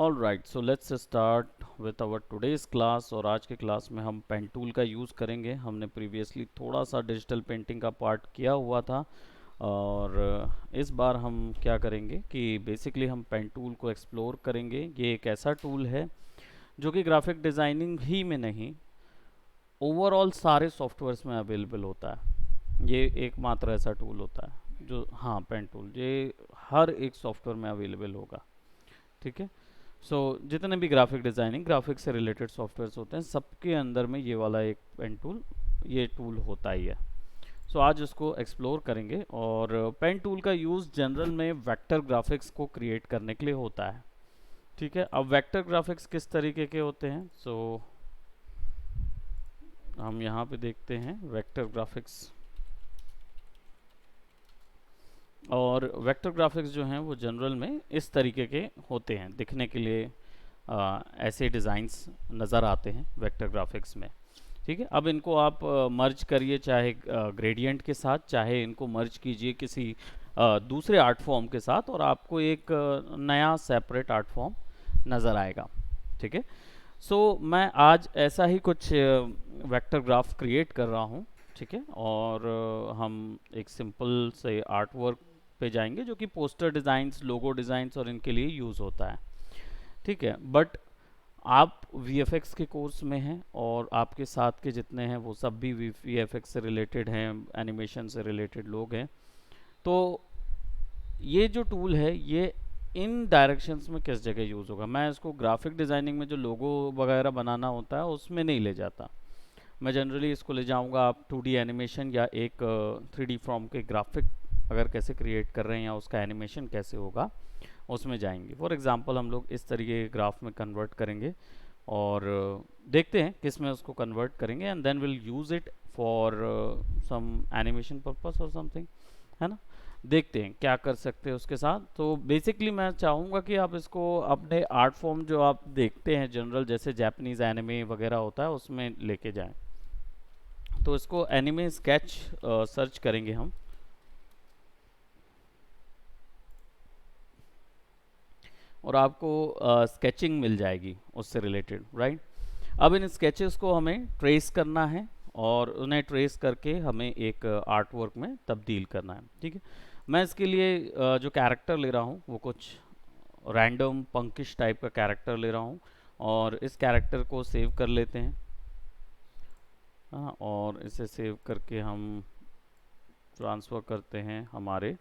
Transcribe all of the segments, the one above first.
All right, so let's start with our today's class. और आज के क्लास में हम पेन टूल का यूज़ करेंगे। हमने प्रीवियसली थोड़ा सा डिजिटल पेंटिंग का पार्ट किया हुआ था, और इस बार हम क्या करेंगे कि बेसिकली हम पेन टूल को एक्सप्लोर करेंगे। ये एक ऐसा टूल है जो कि ग्राफिक डिज़ाइनिंग ही में नहीं, ओवरऑल सारे सॉफ्टवेयर्स में अवेलेबल होता है। ये एकमात्र ऐसा टूल होता है जो, हाँ, पेन टूल ये हर एक सॉफ्टवेयर में अवेलेबल होगा। ठीक है। सो जितने भी ग्राफिक डिज़ाइनिंग, ग्राफिक्स से रिलेटेड सॉफ्टवेयर्स होते हैं, सबके अंदर में ये वाला एक पेन टूल, ये टूल होता ही है। सो आज उसको एक्सप्लोर करेंगे। और पेन टूल का यूज़ जनरल में वेक्टर ग्राफिक्स को क्रिएट करने के लिए होता है। ठीक है। अब वेक्टर ग्राफिक्स किस तरीके के होते हैं, सो हम यहाँ पे देखते हैं वेक्टर ग्राफिक्स। और वेक्टर ग्राफिक्स जो हैं वो जनरल में इस तरीके के होते हैं, दिखने के लिए ऐसे डिज़ाइंस नज़र आते हैं वेक्टर ग्राफिक्स में। ठीक है। अब इनको आप मर्ज करिए, चाहे ग्रेडियंट के साथ, चाहे इनको मर्ज कीजिए किसी दूसरे आर्ट फॉर्म के साथ, और आपको एक नया सेपरेट आर्ट फॉर्म नज़र आएगा। ठीक है। सो मैं आज ऐसा ही कुछ वेक्टर ग्राफ क्रिएट कर रहा हूँ। ठीक है। और हम एक सिंपल से आर्ट वर्क पे जाएंगे जो कि पोस्टर डिज़ाइंस, लोगो डिज़ाइंस और इनके लिए यूज़ होता है। ठीक है। बट आप VFX के कोर्स में हैं और आपके साथ के जितने हैं वो सब भी VFX से रिलेटेड हैं, एनिमेशन से रिलेटेड लोग हैं। तो ये जो टूल है ये इन डायरेक्शंस में किस जगह यूज़ होगा, मैं इसको ग्राफिक डिज़ाइनिंग में जो लोगो वगैरह बनाना होता है उसमें नहीं ले जाता। मैं जनरली इसको ले जाऊंगा आप 2D एनिमेशन या एक 3D फॉर्म के ग्राफिक अगर कैसे क्रिएट कर रहे हैं या उसका एनिमेशन कैसे होगा उसमें जाएंगे। फॉर एग्जांपल हम लोग इस तरीके के ग्राफ में कन्वर्ट करेंगे और देखते हैं किस में उसको कन्वर्ट करेंगे, and then will use it for some animation purpose और समथिंग, है ना। देखते हैं क्या कर सकते हैं उसके साथ। तो बेसिकली मैं चाहूँगा कि आप इसको अपने आर्ट फॉर्म जो आप देखते हैं जनरल, जैसे जापानीज़ एनिमे वगैरह होता है, उसमें लेके जाएं। तो इसको एनिमे स्केच सर्च करेंगे हम, और आपको स्केचिंग मिल जाएगी उससे रिलेटेड, राइट। अब इन स्केचेस को हमें ट्रेस करना है और उन्हें ट्रेस करके हमें एक आर्ट वर्क में तब्दील करना है। ठीक है। मैं इसके लिए जो कैरेक्टर ले रहा हूँ वो कुछ रैंडम पंकिश टाइप का कैरेक्टर ले रहा हूँ, और इस कैरेक्टर को सेव कर लेते हैं। हाँ, और इसे सेव करके हम ट्रांसफ़र करते हैं हमारे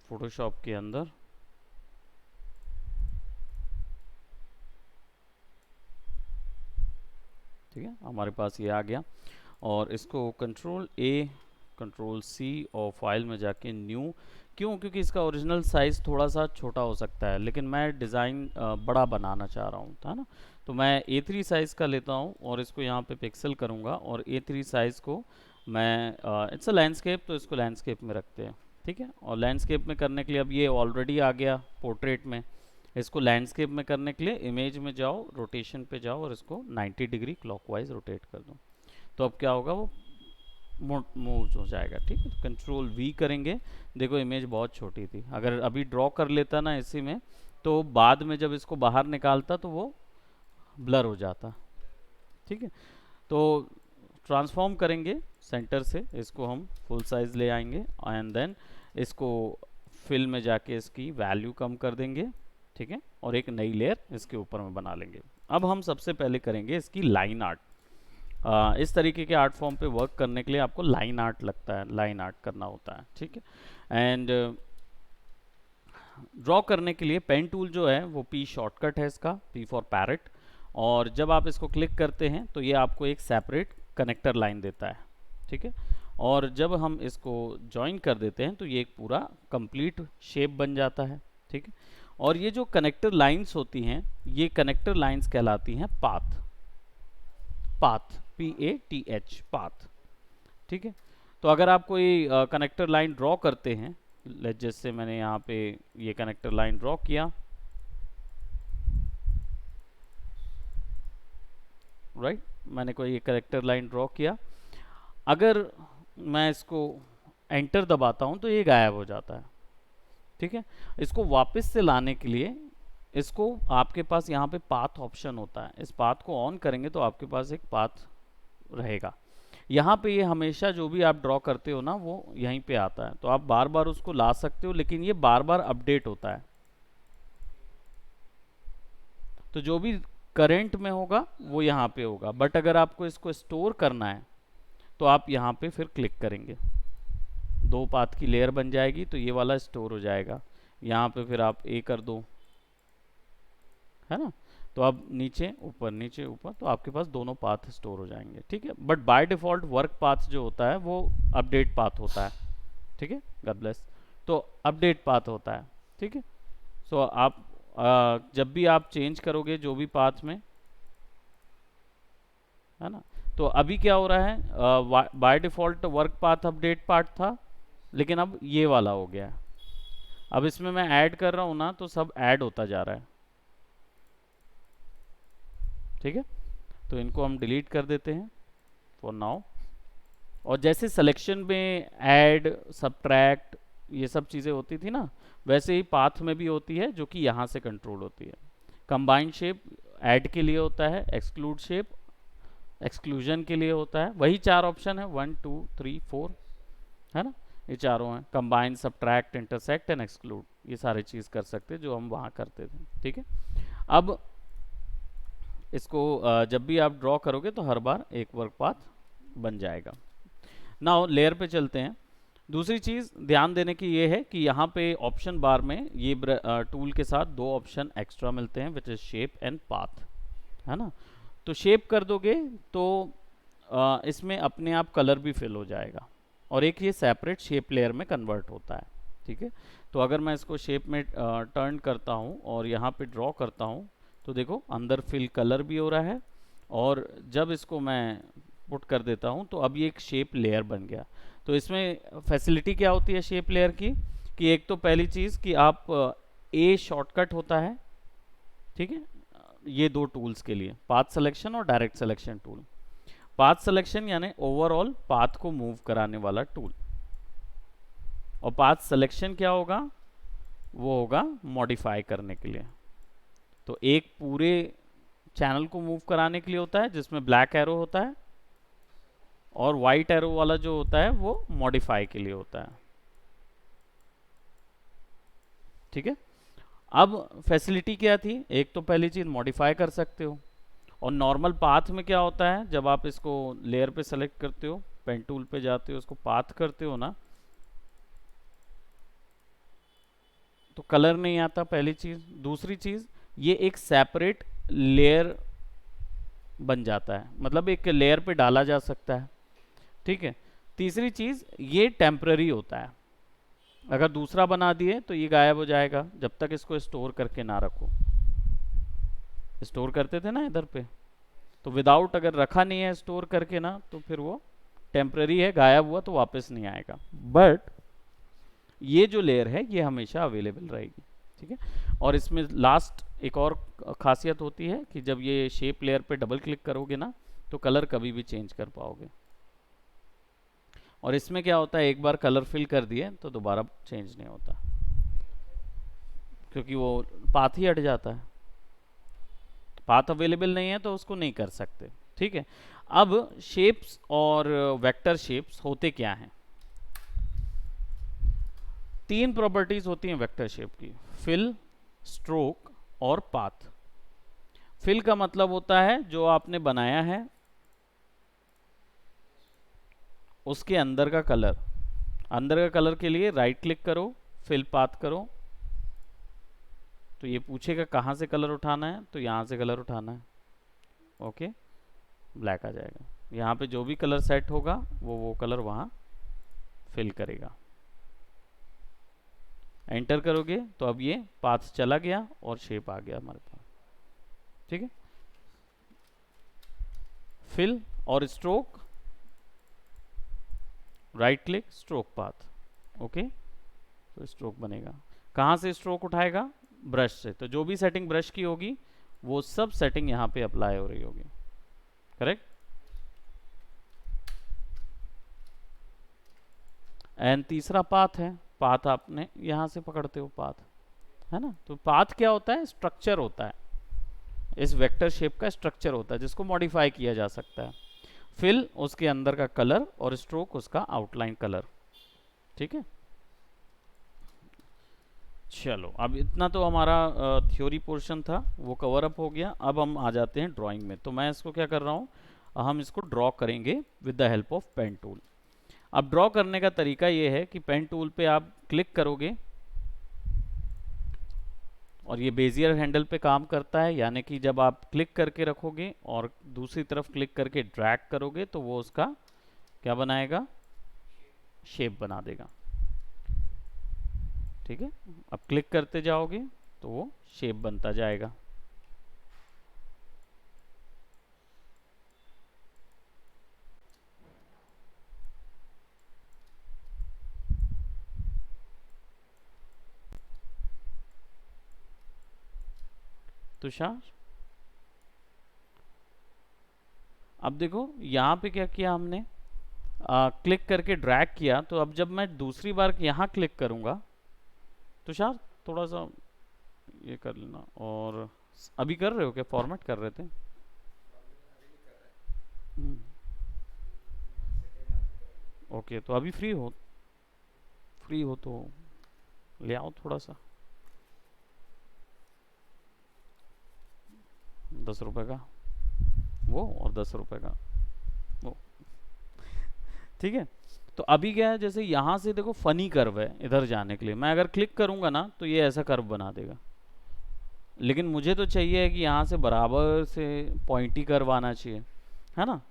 फोटोशॉप के अंदर। ठीक है, हमारे पास ये आ गया। और इसको Ctrl+A Ctrl+C और फाइल में जाके न्यू, क्यों, क्योंकि इसका ओरिजिनल साइज़ थोड़ा सा छोटा हो सकता है, लेकिन मैं डिज़ाइन बड़ा बनाना चाह रहा हूँ, था ना। तो मैं A3 साइज़ का लेता हूँ और इसको यहाँ पे पिक्सल करूँगा, और A3 साइज़ को मैं इट्स अ लैंडस्केप, तो इसको लैंडस्केप में रखते हैं। ठीक है। और लैंडस्केप में करने के लिए अब ये ऑलरेडी आ गया पोर्ट्रेट में। इसको लैंडस्केप में करने के लिए इमेज में जाओ, रोटेशन पे जाओ और इसको 90 डिग्री क्लॉकवाइज रोटेट कर दो। तो अब क्या होगा, वो मूव हो जाएगा। ठीक है। तो Ctrl+V करेंगे। देखो इमेज बहुत छोटी थी, अगर अभी ड्रॉ कर लेता ना इसी में, तो बाद में जब इसको बाहर निकालता तो वो ब्लर हो जाता। ठीक है। तो ट्रांसफॉर्म करेंगे सेंटर से, इसको हम फुल साइज ले आएंगे, एंड देन इसको फिल में जाके इसकी वैल्यू कम कर देंगे। ठीक है। और एक नई लेयर इसके ऊपर में बना लेंगे। अब हम सबसे पहले करेंगे इसकी लाइन आर्ट। इस तरीके के आर्ट फॉर्म पे वर्क करने के लिए आपको लाइन आर्ट लगता है, लाइन आर्ट करना होता है। ठीक है। एंड ड्रॉ करने के लिए पेन टूल जो है वो P शॉर्टकट है इसका, P फॉर पैरेट। और जब आप इसको क्लिक करते हैं तो ये आपको एक सेपरेट कनेक्टर लाइन देता है। ठीक है। और जब हम इसको ज्वाइन कर देते हैं तो ये एक पूरा कंप्लीट शेप बन जाता है। ठीक है। और ये जो कनेक्टर लाइंस होती हैं, ये कनेक्टर लाइंस कहलाती हैं पाथ। Path, PATH, path. ठीक है। तो अगर आप कोई कनेक्टर लाइन ड्रॉ करते हैं, जैसे मैंने यहाँ पे ये कनेक्टर लाइन ड्रॉ किया, राइट, मैंने कोई ये कनेक्टर लाइन ड्रॉ किया, अगर मैं इसको एंटर दबाता हूँ तो ये गायब हो जाता है। ठीक है। इसको वापस से लाने के लिए इसको आपके पास यहाँ पे पाथ ऑप्शन होता है, इस पाथ को ऑन करेंगे तो आपके पास एक पाथ रहेगा। यहाँ पे ये हमेशा जो भी आप ड्रॉ करते हो ना वो यहीं पे आता है, तो आप बार बार उसको ला सकते हो, लेकिन ये बार बार अपडेट होता है। तो जो भी करंट में होगा वो यहाँ पे होगा, बट अगर आपको इसको स्टोर करना है तो आप यहाँ पे फिर क्लिक करेंगे, दो पाथ की लेयर बन जाएगी, तो ये वाला स्टोर हो जाएगा। यहाँ पे फिर आप ए कर दो, है ना, तो अब नीचे ऊपर, तो आपके पास दोनों पाथ स्टोर हो जाएंगे, ठीक है। But by default work path जो होता है वो अपडेट पाथ होता है, ठीक है, गॉड ब्लेस। तो अपडेट पाथ होता है, ठीक है। सो आप जब भी आप चेंज करोगे जो भी पाथ में, है ना, तो अभी क्या हो रहा है, by default work path update path था, लेकिन अब ये वाला हो गया है। अब इसमें मैं ऐड कर रहा हूँ ना, तो सब ऐड होता जा रहा है, ठीक है। तो इनको हम डिलीट कर देते हैं फॉर नाउ। और जैसे सिलेक्शन में ऐड, सब्ट्रैक्ट, ये सब चीज़ें होती थी ना, वैसे ही पाथ में भी होती है, जो कि यहाँ से कंट्रोल होती है। कंबाइंड शेप ऐड के लिए होता है, एक्सक्लूड शेप एक्सक्लूजन के लिए होता है। वही चार ऑप्शन है, 1 2 3 4, है ना, ये चारों हैं, combine, subtract, intersect and exclude, ये सारी चीज़ कर सकते जो हम वहाँ करते थे, ठीक है। अब इसको जब भी आप ड्रॉ करोगे तो हर बार एक वर्क पाथ बन जाएगा। नाउ लेयर पे चलते हैं। दूसरी चीज़ ध्यान देने की ये है कि यहाँ पे ऑप्शन बार में ये टूल के साथ दो ऑप्शन एक्स्ट्रा मिलते हैं, which is shape and path, है ना। तो शेप कर दोगे तो इसमें अपने आप कलर भी फिल हो जाएगा, और एक ये सेपरेट शेप लेयर में कन्वर्ट होता है, ठीक है। तो अगर मैं इसको शेप में टर्न करता हूँ और यहाँ पे ड्रॉ करता हूँ, तो देखो अंदर फिल कलर भी हो रहा है, और जब इसको मैं पुट कर देता हूँ तो अब ये एक शेप लेयर बन गया। तो इसमें फैसिलिटी क्या होती है शेप लेयर की, कि एक तो पहली चीज़ कि आप ए शॉर्टकट होता है, ठीक है, ये दो टूल्स के लिए, पाथ सिलेक्शन और direct selection tool. Path selection यानी ओवरऑल पाथ को मूव कराने वाला टूल, और पाथ सिलेक्शन क्या होगा, वो होगा मॉडिफाई करने के लिए। तो एक पूरे चैनल को मूव कराने के लिए होता है जिसमें ब्लैक एरो होता है, और वाइट एरो वाला जो होता है वो मॉडिफाई के लिए होता है, ठीक है। अब फैसिलिटी क्या थी, एक तो पहली चीज मॉडिफाई कर सकते हो, और नॉर्मल पाथ में क्या होता है, जब आप इसको लेयर पे सेलेक्ट करते हो, पेन टूल पे जाते हो, इसको पाथ करते हो ना, तो कलर नहीं आता, पहली चीज। दूसरी चीज, ये एक सेपरेट लेयर बन जाता है, मतलब एक लेयर पे डाला जा सकता है, ठीक है। तीसरी चीज, ये टेम्पररी होता है, अगर दूसरा बना दिए तो ये गायब हो जाएगा जब तक इसको स्टोर करके ना रखो। स्टोर करते थे ना इधर पे, तो विदाउट अगर रखा नहीं है स्टोर करके ना, तो फिर वो टेम्पररी है, गायब हुआ तो वापस नहीं आएगा। बट ये जो लेयर है ये हमेशा अवेलेबल रहेगी, ठीक है। और इसमें लास्ट एक और खासियत होती है कि जब ये शेप लेयर पे डबल क्लिक करोगे ना, तो कलर कभी भी चेंज कर पाओगे। और इसमें क्या होता है, एक बार कलर फिल कर दिए तो दोबारा चेंज नहीं होता, क्योंकि वो पाथ ही हट जाता है, पाथ अवेलेबल नहीं है तो उसको नहीं कर सकते, ठीक है। अब शेप्स और वेक्टर शेप्स होते क्या हैं, तीन प्रॉपर्टीज होती हैं वेक्टर शेप की, फिल, स्ट्रोक और पाथ। फिल का मतलब होता है जो आपने बनाया है उसके अंदर का कलर, अंदर का कलर के लिए राइट क्लिक करो, फिल पाथ करो, तो ये पूछेगा कहाँ से कलर उठाना है, तो यहाँ से कलर उठाना है, ओके, ब्लैक आ जाएगा। यहाँ पे जो भी कलर सेट होगा वो कलर वहाँ फिल करेगा। एंटर करोगे तो अब ये पाथ चला गया और शेप आ गया हमारे पास, ठीक है। फिल और stroke, right click, stroke path, okay, तो स्ट्रोक बनेगा। कहाँ से स्ट्रोक उठाएगा, ब्रश से, तो जो भी सेटिंग ब्रश की होगी वो सब सेटिंग यहाँ पे अप्लाई हो रही होगी, करेक्ट। एंड तीसरा पाथ है, पाथ आपने यहाँ से पकड़ते हो पाथ, है ना। तो पाथ क्या होता है, स्ट्रक्चर होता है, इस वेक्टर शेप का स्ट्रक्चर होता है जिसको मॉडिफाई किया जा सकता है। फिल उसके अंदर का कलर और स्ट्रोक उसका आउटलाइन कलर। ठीक है, चलो अब इतना तो हमारा थ्योरी पोर्शन था वो कवर अप हो गया। अब हम आ जाते हैं ड्राइंग में। तो मैं इसको क्या कर रहा हूँ, हम इसको ड्रॉ करेंगे with the help of pen tool. अब ड्रॉ करने का तरीका ये है कि पेन टूल पे आप क्लिक करोगे और ये बेजियर हैंडल पे काम करता है, यानी कि जब आप क्लिक करके रखोगे और दूसरी तरफ क्लिक करके ड्रैग करोगे तो वो उसका क्या बनाएगा, शेप बना देगा। ठीक है, अब क्लिक करते जाओगे तो वो शेप बनता जाएगा। तुषार, अब देखो यहाँ पे क्या किया हमने, क्लिक करके ड्रैग किया, तो अब जब मैं दूसरी बार यहाँ क्लिक करूँगा, तुषार थोड़ा सा ये कर लेना। और अभी कर रहे हो क्या, फॉर्मेट कर रहे थे? हम्म, ओके, तो अभी फ्री हो, फ्री हो तो ले आओ थोड़ा सा, 10 रुपए का वो और 10 रुपए का वो। ठीक है, तो अभी क्या है, जैसे यहाँ से देखो फनी कर्व है इधर जाने के लिए, मैं अगर क्लिक करूंगा ना तो ये ऐसा कर्व बना देगा, लेकिन मुझे तो चाहिए है कि यहाँ से बराबर से पॉइंटी कर्व आना चाहिए, है ना।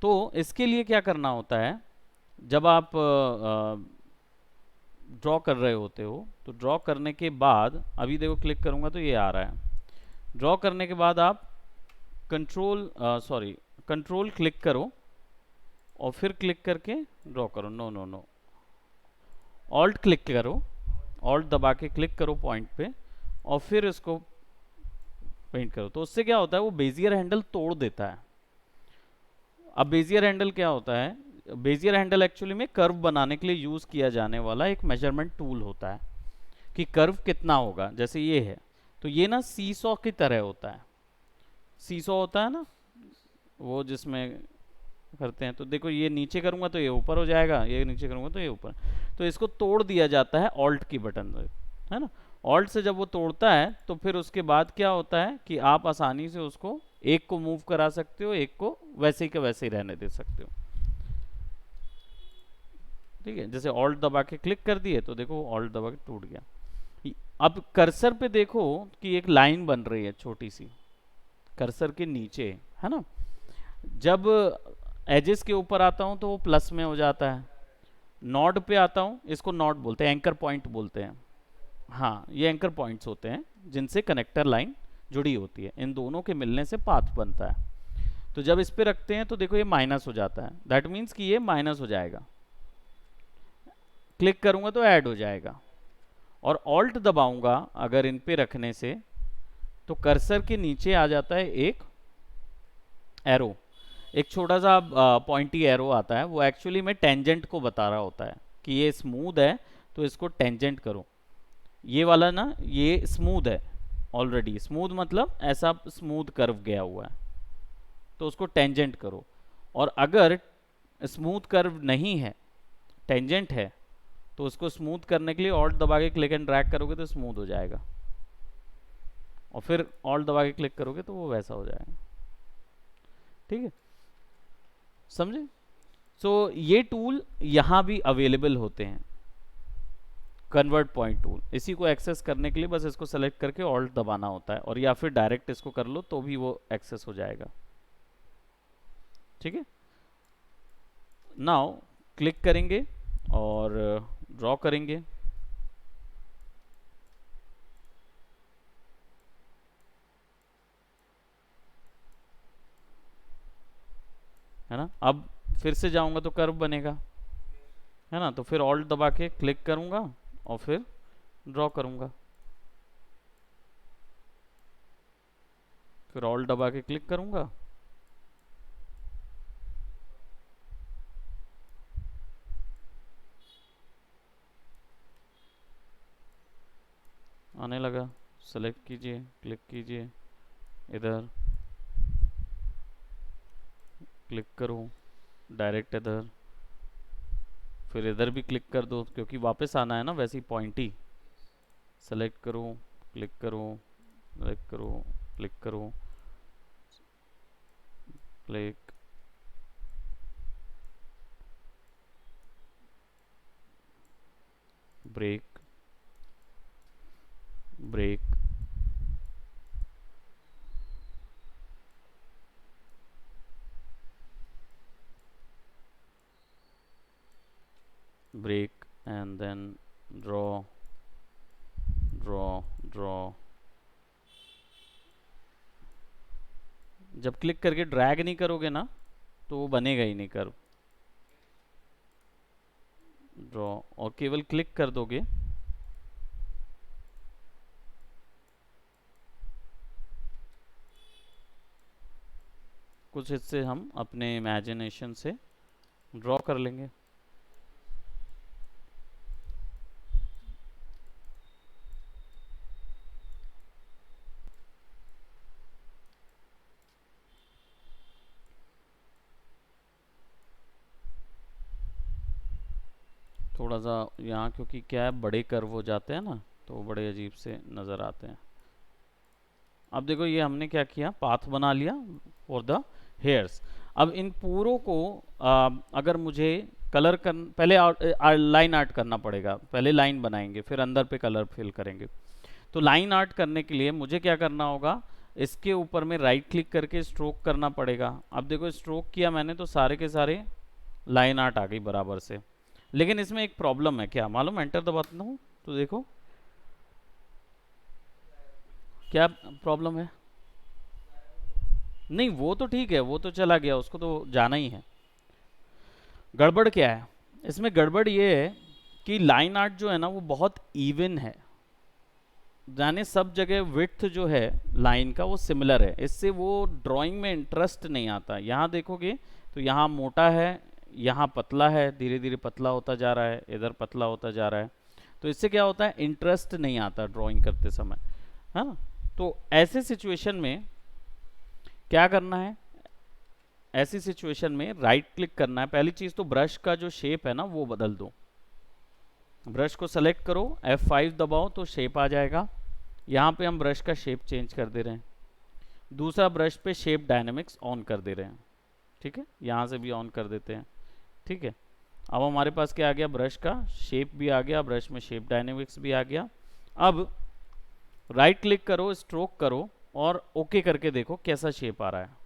तो इसके लिए क्या करना होता है, जब आप ड्रॉ कर रहे होते हो तो ड्रॉ करने के बाद, अभी देखो क्लिक करूंगा तो ये आ रहा है। ड्रॉ करने के बाद आप कंट्रोल क्लिक करो और फिर क्लिक करके ड्रॉ करो। No no no, alt click करो, ऑल्ट दबा के क्लिक करो पॉइंट पे और फिर इसको पेंट करो। तो उससे क्या होता है, वो बेजियर हैंडल तोड़ देता है। अब बेजियर हैंडल क्या होता है, बेजियर हैंडल एक्चुअली में कर्व बनाने के लिए यूज किया जाने वाला एक मेजरमेंट टूल होता है कि कर्व कितना होगा। जैसे ये है, तो ये ना सीसॉ की तरह होता है, सीसॉ होता है ना वो जिसमें करते हैं। तो देखो ये नीचे करूंगा तो ये ऊपर हो जाएगा, ये नीचे करूंगा तो ये ऊपर। तो इसको तोड़ दिया जाता है ऑल्ट की बटन से, है ना। ऑल्ट से जब वो तोड़ता है तो फिर उसके बाद क्या होता है कि आप आसानी से उसको एक को मूव करा सकते हो, एक को वैसे ही का वैसे ही रहने दे सकते हो। ठीक है, जैसे ऑल्ट दबा के क्लिक कर दिए तो देखो ऑल्ट दबा के टूट गया। अब कर्सर पे देखो कि एक लाइन बन रही है छोटी सी कर्सर के नीचे, है ना। जब एजेस के ऊपर आता हूं तो वो प्लस में हो जाता है, नॉड पे आता हूं, इसको नॉड बोलते हैं, एंकर पॉइंट बोलते हैं। हाँ, ये एंकर पॉइंट्स होते हैं जिनसे कनेक्टर लाइन जुड़ी होती है, इन दोनों के मिलने से पाथ बनता है। तो जब इस पे रखते हैं तो देखो ये माइनस हो जाता है, दैट मीन्स कि ये माइनस हो जाएगा। क्लिक करूंगा तो ऐड हो जाएगा, और ऑल्ट दबाऊंगा अगर इन पे रखने से तो कर्सर के नीचे आ जाता है एक एरो, एक छोटा सा पॉइंटी एरो आता है, वो एक्चुअली में टेंजेंट को बता रहा होता है कि ये स्मूथ है तो इसको टेंजेंट करो। ये वाला ना ये स्मूथ है, ऑलरेडी स्मूथ मतलब ऐसा स्मूथ कर्व गया हुआ है, तो उसको टेंजेंट करो। और अगर स्मूथ कर्व नहीं है, टेंजेंट है, तो उसको स्मूथ करने के लिए ऑल्ट दबा के क्लिक एंड ड्रैग करोगे तो स्मूथ हो जाएगा, और फिर ऑल्ट दबा के क्लिक करोगे तो वो वैसा हो जाएगा। ठीक है, समझे। सो ये टूल यहाँ भी अवेलेबल होते हैं, कन्वर्ट पॉइंट टूल। इसी को एक्सेस करने के लिए बस इसको सेलेक्ट करके ऑल्ट दबाना होता है, और या फिर डायरेक्ट इसको कर लो तो भी वो एक्सेस हो जाएगा। ठीक है, नाउ क्लिक करेंगे और ड्रॉ करेंगे, है ना। अब फिर से जाऊंगा तो कर्व बनेगा, है ना। तो फिर ऑल्ट दबा के क्लिक करूंगा और फिर ड्रॉ करूंगा, फिर ऑल्ट दबा के क्लिक करूंगा, आने लगा, सेलेक्ट कीजिए, क्लिक कीजिए, इधर क्लिक करो, डायरेक्ट इधर, फिर इधर भी क्लिक कर दो क्योंकि वापस आना है ना, वैसे ही पॉइंट ही। सेलेक्ट करो, क्लिक करो, सेलेक्ट करो, क्लिक करो, click, break, break, break, and then draw, draw, draw. जब क्लिक करके ड्रैग नहीं करोगे ना तो वो बनेगा ही नहीं कर्व। ड्रॉ, और केवल क्लिक कर दोगे कुछ हिस्से हम अपने इमेजिनेशन से ड्रॉ कर लेंगे। थोड़ा सा यहाँ क्योंकि क्या है, बड़े कर्व हो जाते हैं ना तो वो बड़े अजीब से नज़र आते हैं। अब देखो ये हमने क्या किया, पाथ बना लिया फॉर द हेयर्स। अब इन पूरों को अगर मुझे कलर कर, पहले लाइन आर्ट करना पड़ेगा। पहले लाइन बनाएंगे फिर अंदर पे कलर फिल करेंगे। तो लाइन आर्ट करने के लिए मुझे क्या करना होगा, इसके ऊपर में राइट क्लिक करके स्ट्रोक करना पड़ेगा। अब देखो स्ट्रोक किया मैंने तो सारे के सारे लाइन आर्ट आ गई बराबर से। लेकिन इसमें एक प्रॉब्लम है, क्या मालूम, एंटर दबाता हूँ तो देखो क्या प्रॉब्लम है। नहीं वो तो ठीक है, वो तो चला गया, उसको तो जाना ही है। गड़बड़ क्या है इसमें, गड़बड़ ये है कि लाइन आर्ट जो है ना वो बहुत इवन है, जाने सब जगह विड्थ जो है लाइन का वो सिमिलर है, इससे वो ड्राइंग में इंटरेस्ट नहीं आता। यहाँ देखोगे तो यहाँ मोटा है, यहाँ पतला है, धीरे धीरे पतला होता जा रहा है, इधर पतला होता जा रहा है। तो इससे क्या होता है, इंटरेस्ट नहीं आता ड्राइंग करते समय, है ना। तो ऐसे सिचुएशन में क्या करना है, ऐसी सिचुएशन में राइट क्लिक करना है। पहली चीज तो ब्रश का जो शेप है ना वो बदल दो। ब्रश को सेलेक्ट करो, F5 दबाओ तो शेप आ जाएगा। यहाँ पे हम ब्रश का शेप चेंज कर दे रहे हैं। दूसरा ब्रश पे शेप डायनेमिक्स ऑन कर दे रहे हैं, ठीक है, यहाँ से भी ऑन कर देते हैं, ठीक है। अब हमारे पास क्या आ गया, ब्रश का शेप भी आ गया, ब्रश में शेप डायनेमिक्स भी आ गया। अब राइट क्लिक करो, स्ट्रोक करो और ओके करके देखो कैसा शेप आ रहा है।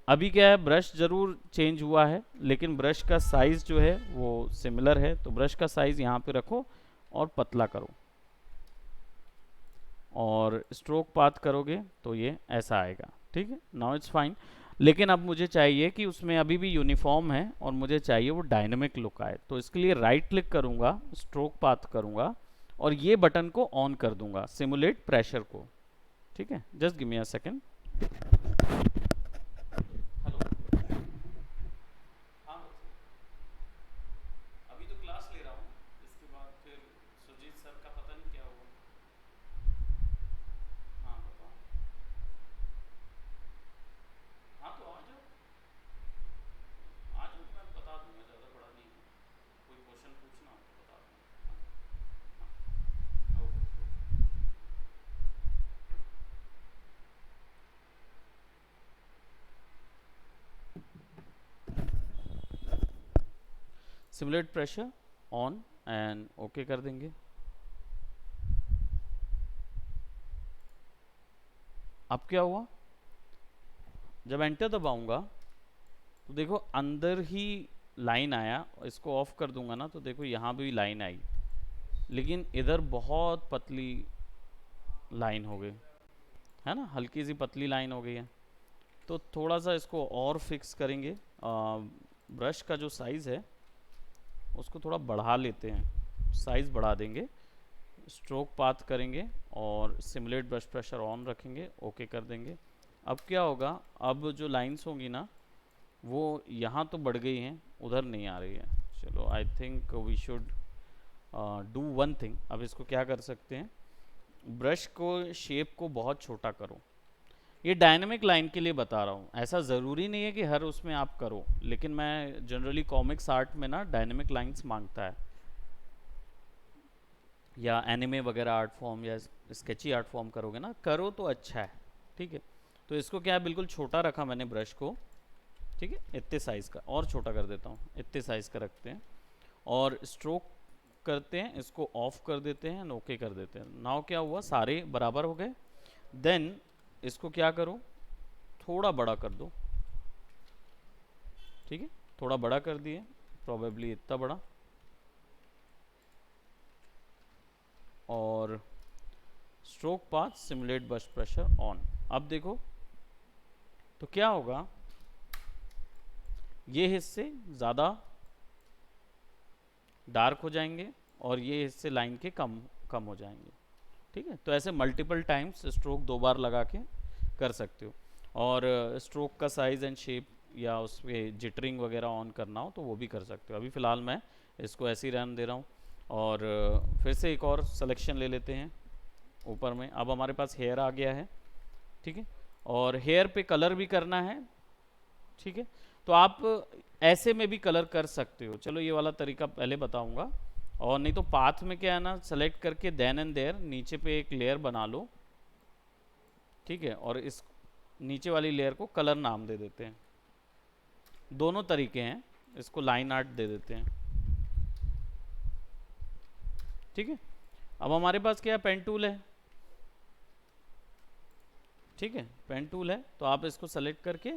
अभी क्या है, ब्रश जरूर चेंज हुआ है लेकिन ब्रश का साइज जो है वो सिमिलर है। तो ब्रश का साइज यहाँ पे रखो और पतला करो और स्ट्रोक पाथ करोगे तो ये ऐसा आएगा, ठीक है। Now it's fine. लेकिन अब मुझे चाहिए कि उसमें अभी भी यूनिफॉर्म है और मुझे चाहिए वो डायनेमिक लुक आए। तो इसके लिए राइट क्लिक करूंगा, स्ट्रोक पाथ करूंगा और ये बटन को ऑन कर दूंगा, सिमुलेट प्रेशर को, ठीक है। Just give me a second. अभी तो क्लास ले रहा हूँ, इसके बाद फिर सुजीत सर का पता नहीं क्या हुआ। हाँ बताओ। हाँ तो आ जाओ, आज मैं बता दूंगा, ज़्यादा बड़ा नहीं है। कोई क्वेश्चन पूछना हो तो बता दूंगा। Okay. Simulate pressure on and okay कर देंगे। अब क्या हुआ, जब एंटर दबाऊंगा तो देखो अंदर ही लाइन आया। इसको ऑफ कर दूंगा ना तो देखो यहाँ भी लाइन आई, लेकिन इधर बहुत पतली लाइन हो गई है ना, हल्की सी पतली लाइन हो गई है। तो थोड़ा सा इसको और फिक्स करेंगे। ब्रश का जो साइज़ है उसको थोड़ा बढ़ा लेते हैं, साइज़ बढ़ा देंगे, स्ट्रोक पाथ करेंगे और सिमुलेट ब्रश प्रेशर ऑन रखेंगे, ओके कर देंगे। अब क्या होगा, अब जो लाइंस होंगी ना वो यहाँ तो बढ़ गई हैं, उधर नहीं आ रही है। चलो I think we should do one thing. अब इसको क्या कर सकते हैं, ब्रश को शेप को बहुत छोटा करो। ये डायनेमिक लाइन के लिए बता रहा हूँ, ऐसा ज़रूरी नहीं है कि हर उसमें आप करो, लेकिन मैं जनरली कॉमिक्स आर्ट में ना डायनेमिक लाइंस मांगता है, या एनिमे वगैरह आर्ट फॉर्म या स्केची आर्ट फॉर्म करोगे ना, करो तो अच्छा है। ठीक है, तो इसको क्या है, बिल्कुल छोटा रखा मैंने ब्रश को। ठीक है, इतने साइज़ का, और छोटा कर देता हूँ, इतने साइज़ का रखते हैं। और स्ट्रोक करते हैं, इसको ऑफ कर देते हैं, ओके कर देते हैं। नाउ क्या हुआ, सारे बराबर हो गए। देन इसको क्या करो, थोड़ा बड़ा कर दो। ठीक है, थोड़ा बड़ा कर दिए, प्रोबेबली इतना बड़ा। और stroke path simulate brush pressure on. अब देखो तो क्या होगा, ये हिस्से ज़्यादा डार्क हो जाएंगे और ये हिस्से लाइन के कम कम हो जाएंगे। ठीक है, तो ऐसे मल्टीपल टाइम्स स्ट्रोक 2 बार लगा के कर सकते हो। और स्ट्रोक का साइज़ एंड शेप या उस पर जिटरिंग वगैरह ऑन करना हो तो वो भी कर सकते हो। अभी फ़िलहाल मैं इसको ऐसे ही रहने दे रहा हूँ। और फिर से एक और सिलेक्शन ले लेते हैं ऊपर में। अब हमारे पास हेयर आ गया है। ठीक है, और हेयर पे कलर भी करना है। ठीक है, तो आप ऐसे में भी कलर कर सकते हो। चलो ये वाला तरीका पहले बताऊंगा। और नहीं तो पाथ में क्या है ना, सेलेक्ट करके देन एंड देयर नीचे पे एक लेयर बना लो। ठीक है, और इस नीचे वाली लेयर को कलर नाम दे देते हैं। दोनों तरीके हैं, इसको लाइन आर्ट दे देते हैं। ठीक है, अब हमारे पास क्या है, पेन टूल है। ठीक है, पेन टूल है, तो आप इसको सेलेक्ट करके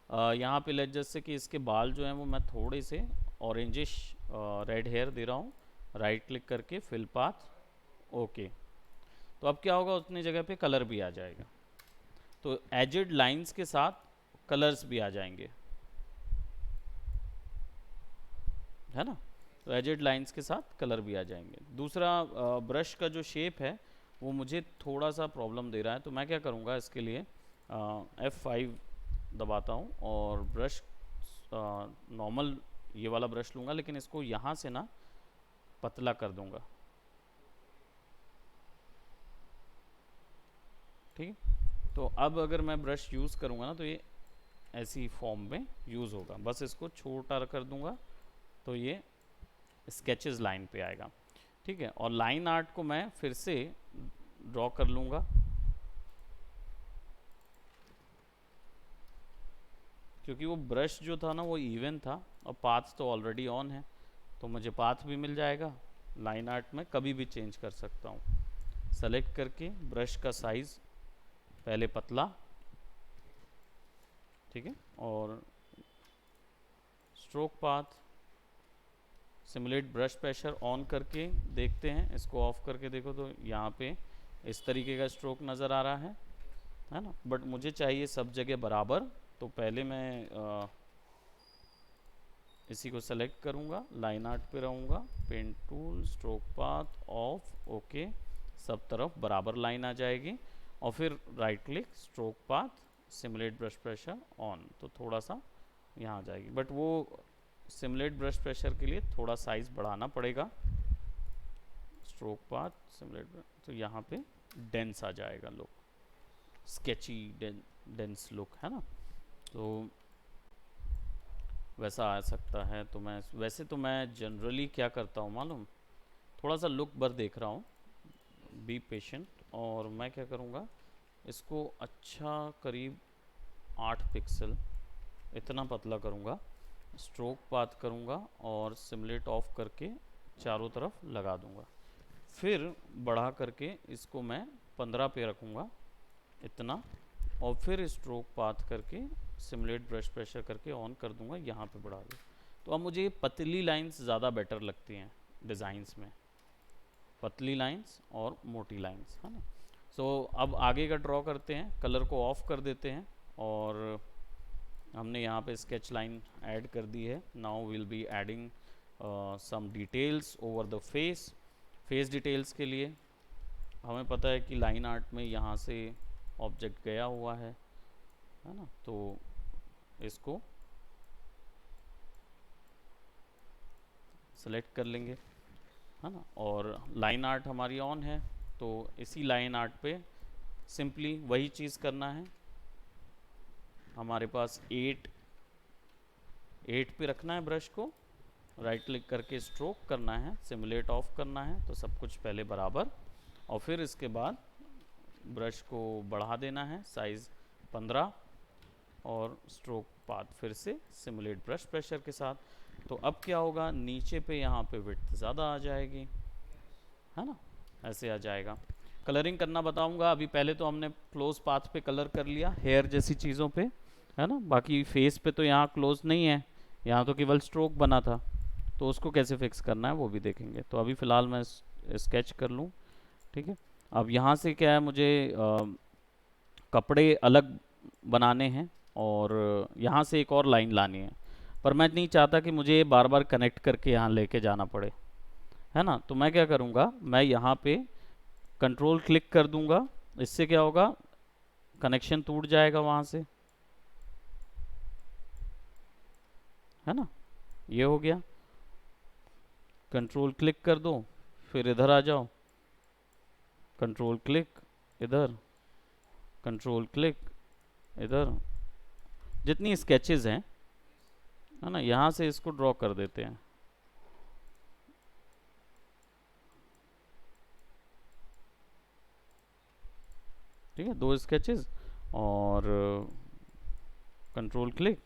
यहाँ पे लेट जैसे कि इसके बाल जो हैं वो मैं थोड़े से ऑरेंजिश रेड हेयर दे रहा हूँ। राइट क्लिक करके फिल पाथ, ओके। तो अब क्या होगा, उतनी जगह पे कलर भी आ जाएगा। तो एजेड लाइंस के साथ कलर्स भी आ जाएंगे, है ना। तो एजेड लाइंस के साथ कलर भी आ जाएंगे। दूसरा, ब्रश का जो शेप है वो मुझे थोड़ा सा प्रॉब्लम दे रहा है, तो मैं क्या करूँगा इसके लिए F5 दबाता हूँ और ब्रश नॉर्मल ये वाला ब्रश लूँगा, लेकिन इसको यहाँ से ना पतला कर दूँगा। ठीक है, तो अब अगर मैं ब्रश यूज़ करूँगा ना तो ये ऐसी फॉर्म में यूज़ होगा। बस इसको छोटा कर दूँगा तो ये स्केचेस लाइन पे आएगा। ठीक है, और लाइन आर्ट को मैं फिर से ड्रॉ कर लूँगा, क्योंकि वो ब्रश जो था ना वो इवन था और पाथ तो ऑलरेडी ऑन है, तो मुझे पाथ भी मिल जाएगा। लाइन आर्ट में कभी भी चेंज कर सकता हूँ। सेलेक्ट करके ब्रश का साइज़ पहले पतला, ठीक है, और stroke path simulate brush pressure on करके देखते हैं। इसको ऑफ करके देखो तो यहाँ पे इस तरीके का स्ट्रोक नज़र आ रहा है ना। बट मुझे चाहिए सब जगह बराबर, तो पहले मैं इसी को सेलेक्ट करूँगा, लाइन आर्ट पे रहूँगा, pen tool, stroke path off, okay. सब तरफ बराबर लाइन आ जाएगी। और फिर right click, stroke path simulate brush pressure on, तो थोड़ा सा यहाँ आ जाएगी। बट वो सिमुलेट ब्रश प्रेशर के लिए थोड़ा साइज़ बढ़ाना पड़ेगा। स्ट्रोक पाथ सिमुलेट, तो यहाँ पे डेंस आ जाएगा लुक, स्केची डेंस लुक, है ना। तो वैसा आ सकता है। तो मैं वैसे तो मैं जनरली क्या करता हूँ मालूम, थोड़ा सा लुक भर देख रहा हूँ, बी पेशेंट। और मैं क्या करूँगा, इसको अच्छा करीब 8 पिक्सल इतना पतला करूँगा, स्ट्रोक पाथ करूँगा और सिमुलेट ऑफ करके चारों तरफ लगा दूँगा। फिर बढ़ा करके इसको मैं 15 पे रखूँगा इतना, और फिर स्ट्रोक पाथ करके सिमुलेट ब्रश प्रेशर करके ऑन कर दूंगा, यहाँ पे बढ़ा दूँ। तो अब मुझे पतली लाइंस ज़्यादा बेटर लगती हैं डिज़ाइंस में, पतली लाइंस और मोटी लाइंस, है ना। सो अब आगे का ड्रॉ करते हैं, कलर को ऑफ कर देते हैं और हमने यहाँ पे स्केच लाइन ऐड कर दी है। Now will be adding some details over the face. Face details के लिए हमें पता है कि लाइन आर्ट में यहाँ से ऑब्जेक्ट गया हुआ है ना, तो इसको सेलेक्ट कर लेंगे, है ना। और लाइन आर्ट हमारी ऑन है, तो इसी लाइन आर्ट पे सिंपली वही चीज़ करना है। हमारे पास 8 पे रखना है ब्रश को, राइट क्लिक करके स्ट्रोक करना है, सिमुलेट ऑफ करना है, तो सब कुछ पहले बराबर, और फिर इसके बाद ब्रश को बढ़ा देना है साइज़ 15 और स्ट्रोक पाथ फिर से सिमुलेट ब्रश प्रेशर के साथ। तो अब क्या होगा, नीचे पे यहाँ पे विड्थ ज़्यादा आ जाएगी, है ना, ऐसे आ जाएगा। कलरिंग करना बताऊंगा, अभी पहले तो हमने क्लोज पाथ पे कलर कर लिया हेयर जैसी चीज़ों पे, है ना, बाकी फेस पे तो यहाँ क्लोज नहीं है, यहाँ तो केवल स्ट्रोक बना था, तो उसको कैसे फिक्स करना है वो भी देखेंगे। तो अभी फ़िलहाल मैं स्केच कर लूँ, ठीक है। अब यहाँ से क्या है, मुझे कपड़े अलग बनाने हैं और यहाँ से एक और लाइन लानी है, पर मैं नहीं चाहता कि मुझे ये बार बार कनेक्ट करके यहाँ लेके जाना पड़े, है ना। तो मैं क्या करूँगा, मैं यहाँ पे कंट्रोल क्लिक कर दूंगा, इससे क्या होगा, कनेक्शन टूट जाएगा वहाँ से, है ना, ये हो गया। कंट्रोल क्लिक कर दो, फिर इधर आ जाओ, कंट्रोल क्लिक इधर, कंट्रोल क्लिक इधर, जितनी स्केचेस हैं, है ना, यहाँ से इसको ड्रॉ कर देते हैं। ठीक है, 2 स्केचेस और control click,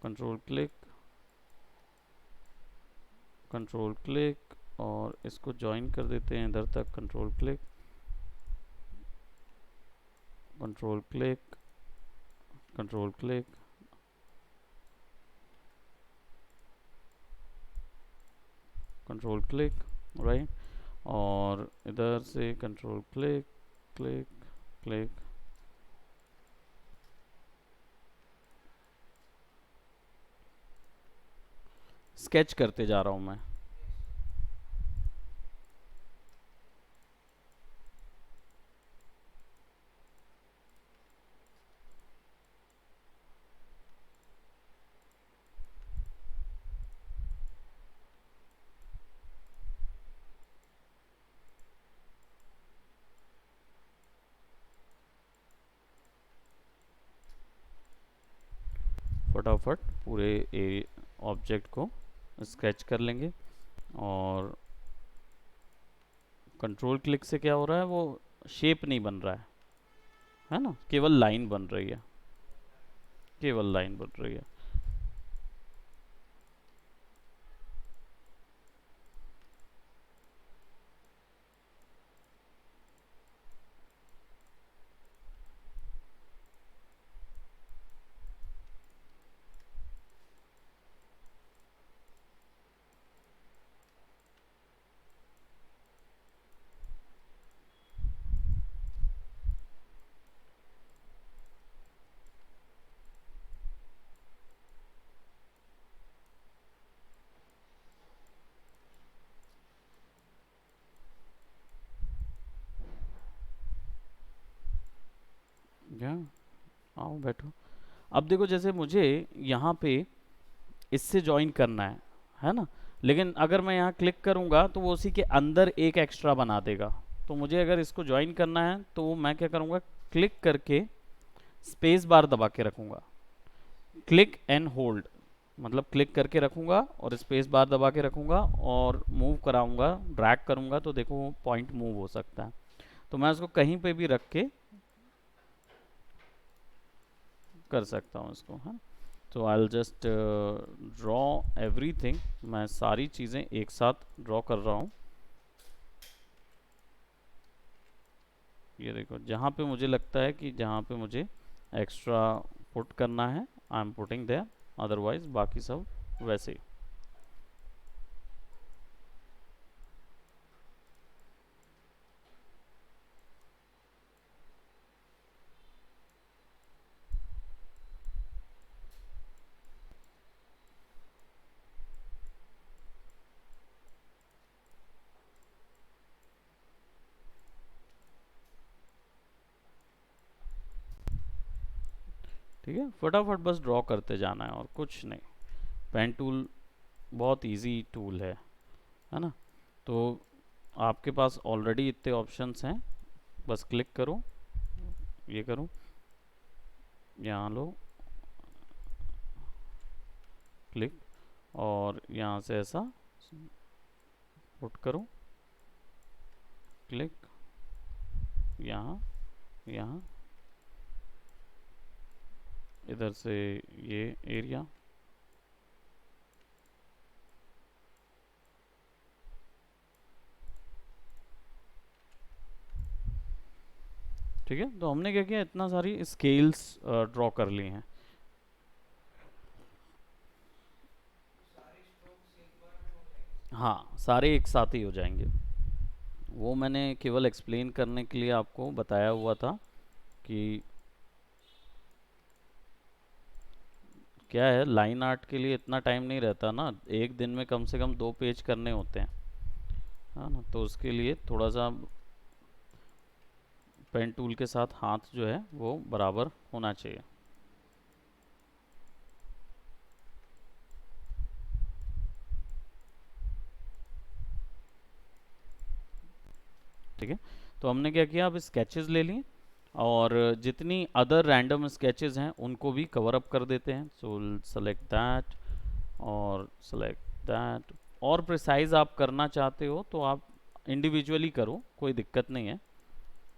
control click, control click, और इसको ज्वाइन कर देते हैं इधर तक, control click, control click, control click, control click, right, और इधर से control click click click, sketch करते जा रहा हूं मैं। फटाफट पूरे ऑब्जेक्ट को स्केच कर लेंगे, और कंट्रोल क्लिक से क्या हो रहा है, वो शेप नहीं बन रहा है ना, केवल लाइन बन रही है, केवल लाइन बन रही है। क्या, आओ बैठो। अब देखो, जैसे मुझे यहाँ पे इससे ज्वाइन करना है ना, लेकिन अगर मैं यहाँ क्लिक करूँगा तो वो उसी के अंदर एक एक्स्ट्रा बना देगा। तो मुझे अगर इसको ज्वाइन करना है तो मैं क्या करूँगा, क्लिक करके स्पेस बार दबा के रखूँगा, क्लिक एंड होल्ड, मतलब क्लिक करके रखूँगा और स्पेस बार दबा के रखूँगा और मूव कराऊँगा, ड्रैग करूँगा, तो देखो पॉइंट मूव हो सकता है। तो मैं उसको कहीं पे भी रख के कर सकता हूँ इसको, है। तो I will just draw everything, मैं सारी चीज़ें एक साथ ड्रॉ कर रहा हूँ। ये देखो, जहाँ पे मुझे लगता है कि जहाँ पे मुझे एक्स्ट्रा पुट करना है, I am putting their, otherwise बाकी सब वैसे ही। ठीक है, फटाफट बस ड्रॉ करते जाना है और कुछ नहीं। पेन टूल बहुत इजी टूल है ना। तो आपके पास ऑलरेडी इतने ऑप्शंस हैं, बस क्लिक करो, ये करो, यहाँ लो, क्लिक, और यहाँ से ऐसा पुट करो, क्लिक, यहाँ, यहाँ, इधर से ये एरिया, ठीक है। तो हमने क्या किया, इतना सारी स्केल्स ड्रॉ कर ली हैं। हाँ, सारे एक साथ ही हो जाएंगे। वो मैंने केवल एक्सप्लेन करने के लिए आपको बताया हुआ था कि क्या है, लाइन आर्ट के लिए इतना टाइम नहीं रहता ना, एक दिन में कम से कम 2 पेज करने होते हैं, है ना। तो उसके लिए थोड़ा सा पेन टूल के साथ हाथ जो है वो बराबर होना चाहिए। ठीक है, तो हमने क्या किया, अब स्केचेस ले लिए और जितनी अदर रैंडम स्केचेस हैं उनको भी कवर अप कर देते हैं। सो सेलेक्ट दैट और सेलेक्ट दैट। और प्रिसाइज आप करना चाहते हो तो आप इंडिविजुअली करो, कोई दिक्कत नहीं है।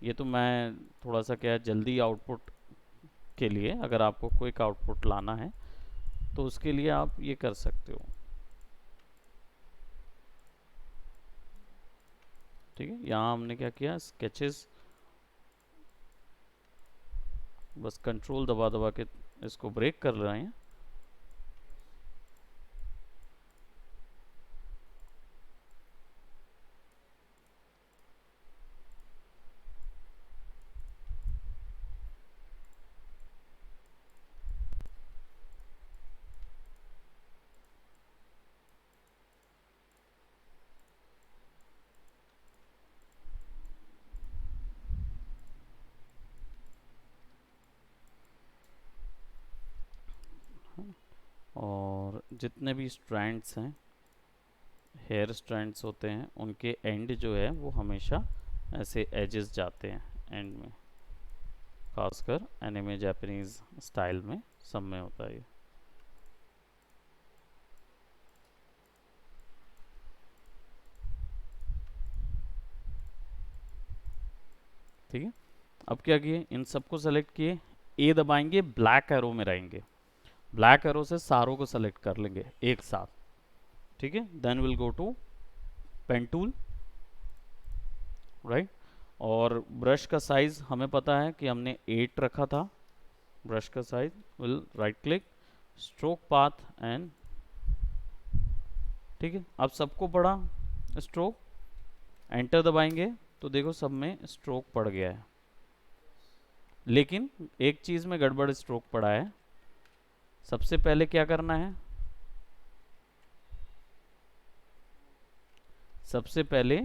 ये तो मैं थोड़ा सा क्या जल्दी आउटपुट के लिए, अगर आपको क्विक आउटपुट लाना है तो उसके लिए आप ये कर सकते हो। ठीक है, यहाँ हमने क्या किया, स्केचेस, बस कंट्रोल दबा दबा के इसको ब्रेक कर रहे हैं। और जितने भी स्ट्रैंड्स हैं, हेयर स्ट्रैंड्स होते हैं, उनके एंड जो है वो हमेशा ऐसे एजेस जाते हैं एंड में, खासकर एनिमे जापानीज स्टाइल में सब में होता है ये। ठीक है, अब क्या किए, इन सबको सेलेक्ट किए, ए दबाएंगे, ब्लैक एरो में रहेंगे, ब्लैक एरो से सारों को सेलेक्ट कर लेंगे एक साथ। ठीक है, then will go to pen tool, right. और ब्रश का साइज हमें पता है कि हमने 8 रखा था, ब्रश का size, will write click, stroke path and, ठीक है। अब सबको पड़ा स्ट्रोक, एंटर दबाएंगे तो देखो सब में स्ट्रोक पड़ गया है, लेकिन एक चीज में गड़बड़ स्ट्रोक पड़ा है। सबसे पहले क्या करना है, सबसे पहले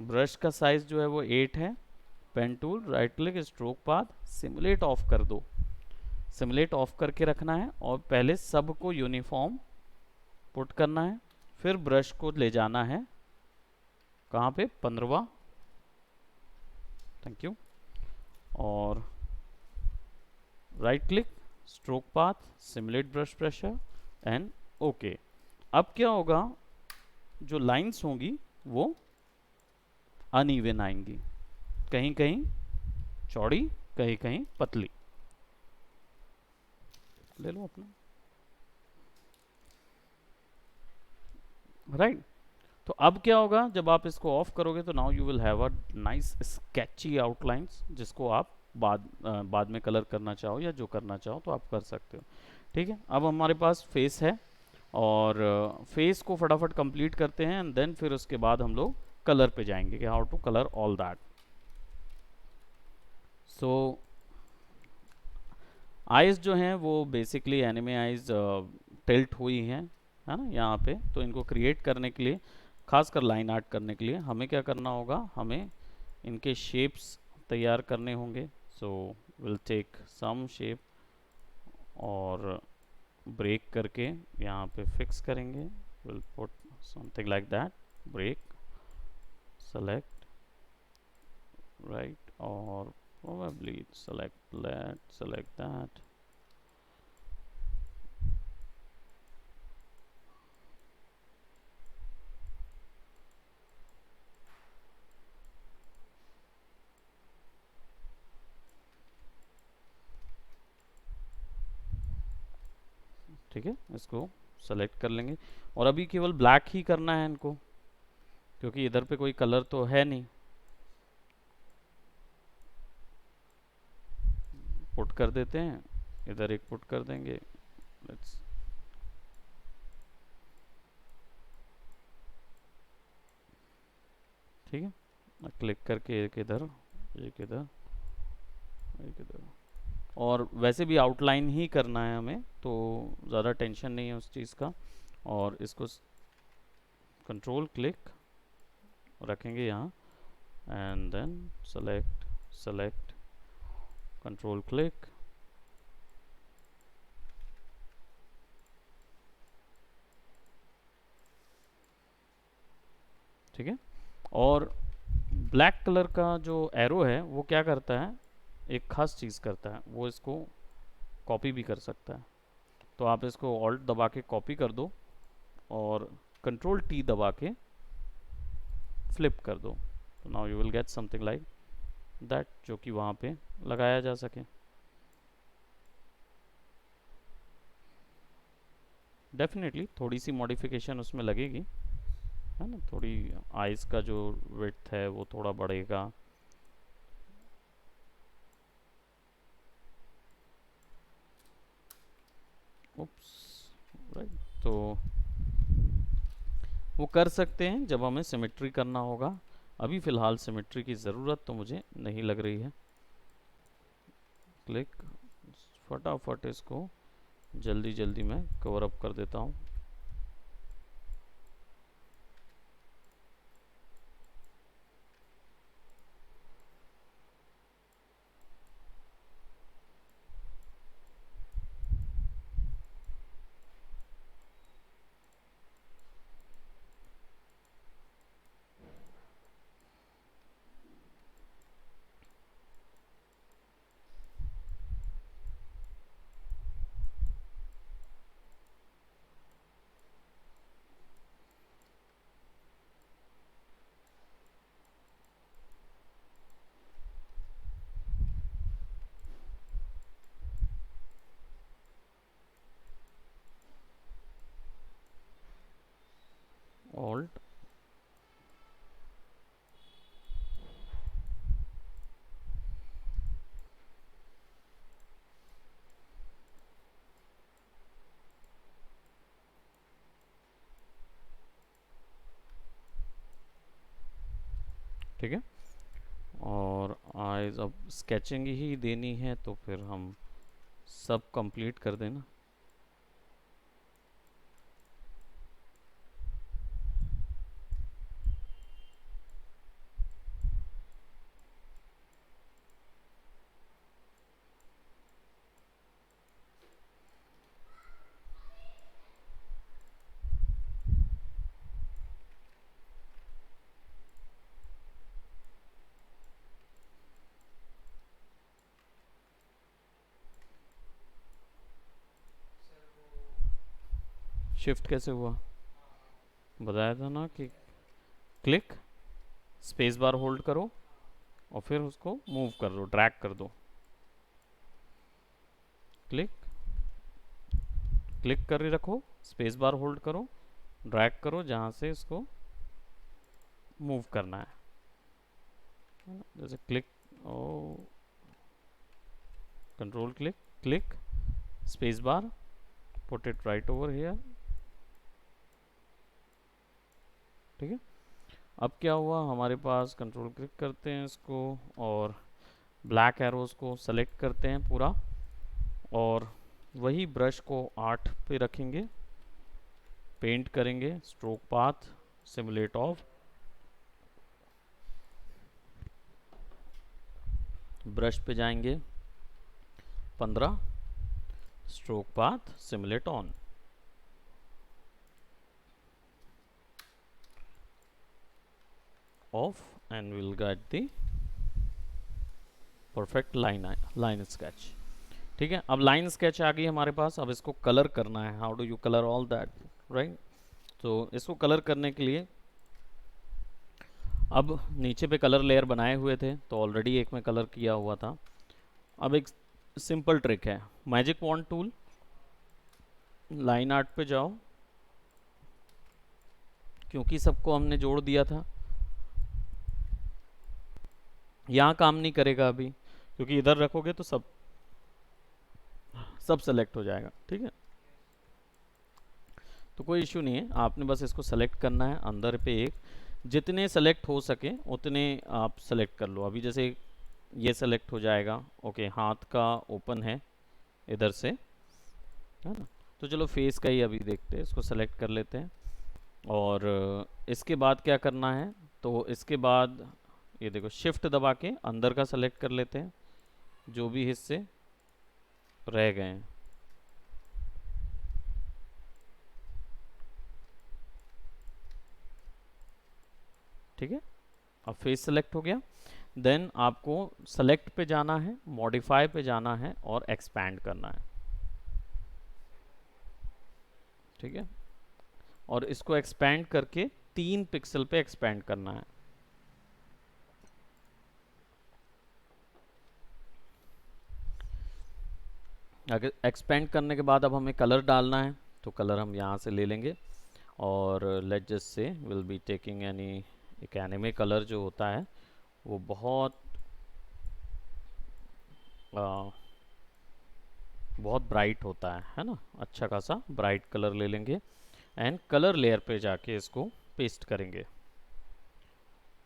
ब्रश का साइज जो है वो 8 है, pen tool, right click, stroke path, simulate off कर दो, सिमुलेट ऑफ करके रखना है और पहले सबको यूनिफॉर्म पुट करना है। फिर ब्रश को ले जाना है कहाँ पे, 15वां, थैंक यू, और right click, stroke path, simulate brush pressure and okay. अब क्या होगा, जो लाइंस होंगी वो अनइवन आएंगी, कहीं कहीं चौड़ी, कहीं कहीं पतली। ले लो अपना, राइट। तो अब क्या होगा, जब आप इसको ऑफ करोगे तो now you will have a nice sketchy outlines, जिसको आप बाद में कलर करना चाहो या जो करना चाहो तो आप कर सकते हो। ठीक है, अब हमारे पास फेस है और फेस को फटाफट कंप्लीट करते हैं एंड देन फिर उसके बाद हम लोग कलर पे जाएंगे कि how to colour all that. So eyes जो हैं वो बेसिकली एनिमे आइज टिल्ट हुई हैं, है ना, यहाँ पे। तो इनको क्रिएट करने के लिए, खासकर लाइन आर्ट करने के लिए हमें क्या करना होगा, हमें इनके शेप्स तैयार करने होंगे। So will take some shape और ब्रेक करके यहाँ पे फिक्स करेंगे, will put something like that. break, select, right, or probably select, let's select that. ठीक है, इसको सेलेक्ट कर लेंगे और अभी केवल ब्लैक ही करना है इनको, क्योंकि इधर पे कोई कलर तो है नहीं। पुट कर देते हैं, इधर एक पुट कर देंगे, लेट्स, ठीक है, क्लिक करके एक इधर, एक इधर, एक इधर। और वैसे भी आउटलाइन ही करना है हमें, तो ज़्यादा टेंशन नहीं है उस चीज़ का। और इसको कंट्रोल क्लिक रखेंगे यहाँ, and then select, select, control click, ठीक है। और ब्लैक कलर का जो एरो है वो क्या करता है, एक खास चीज़ करता है, वो इसको कॉपी भी कर सकता है। तो आप इसको ऑल्ट दबा के कॉपी कर दो और कंट्रोल टी दबा के फ्लिप कर दो, तो now you will get something like that, जो कि वहाँ पे लगाया जा सके। डेफिनेटली थोड़ी सी मॉडिफिकेशन उसमें लगेगी, है ना, थोड़ी आइस का जो विड्थ है वो थोड़ा बढ़ेगा। उप्स, राइट, तो वो कर सकते हैं जब हमें सिमेट्री करना होगा। अभी फ़िलहाल सिमेट्री की ज़रूरत तो मुझे नहीं लग रही है। क्लिक, फटाफट इसको जल्दी जल्दी मैं कवर अप कर देता हूँ। ऑल्ट, ठीक है। और आइज अब स्केचिंग ही देनी है तो फिर हम सब कंप्लीट कर देना। शिफ्ट कैसे हुआ, बताया था ना कि क्लिक, स्पेस बार होल्ड करो और फिर उसको मूव कर दो, ड्रैग कर दो। क्लिक, क्लिक कर रखो, स्पेस बार होल्ड करो, ड्रैग करो जहाँ से इसको मूव करना है ना? जैसे क्लिक, ओ, control click, click, space bar, put it right over here, ठीक है। अब क्या हुआ, हमारे पास कंट्रोल क्लिक करते हैं इसको और ब्लैक एरोज को सेलेक्ट करते हैं पूरा, और वही ब्रश को 8 पे रखेंगे, पेंट करेंगे, stroke path, simulate of, brush पे जाएंगे 15, stroke path, simulate on, off and we'll get the perfect line sketch. ठीक है, अब लाइन स्केच आ गई हमारे पास. अब इसको कलर करना है. How do you colour all that, right? तो इसको कलर करने के लिए अब नीचे पे कलर लेयर बनाए हुए थे तो ऑलरेडी एक में कलर किया हुआ था. अब एक सिंपल ट्रिक है, magic wand tool, line art पे जाओ, क्योंकि सबको हमने जोड़ दिया था. यहाँ काम नहीं करेगा अभी, क्योंकि इधर रखोगे तो सब सेलेक्ट हो जाएगा. ठीक है, तो कोई इशू नहीं है. आपने बस इसको सेलेक्ट करना है. अंदर पे एक जितने सेलेक्ट हो सके उतने आप सेलेक्ट कर लो. अभी जैसे ये सेलेक्ट हो जाएगा. ओके, हाथ का ओपन है इधर से, है ना? तो चलो फेस का ही अभी देखते हैं. इसको सेलेक्ट कर लेते हैं. और इसके बाद क्या करना है, तो इसके बाद ये देखो शिफ्ट दबा के अंदर का सेलेक्ट कर लेते हैं, जो भी हिस्से रह गए हैं. ठीक है, अब फेस सेलेक्ट हो गया. देन आपको सेलेक्ट पे जाना है, मॉडिफाई पे जाना है और एक्सपैंड करना है. ठीक है, और इसको एक्सपैंड करके 3 पिक्सल पे एक्सपैंड करना है. अगर एक्सपेंड करने के बाद अब हमें कलर डालना है, तो कलर हम यहाँ से ले लेंगे. और let just say will be taking एक एनिमे कलर जो होता है वो बहुत ब्राइट होता है ना? अच्छा खासा ब्राइट कलर ले लेंगे एंड कलर लेयर पे जाके इसको पेस्ट करेंगे.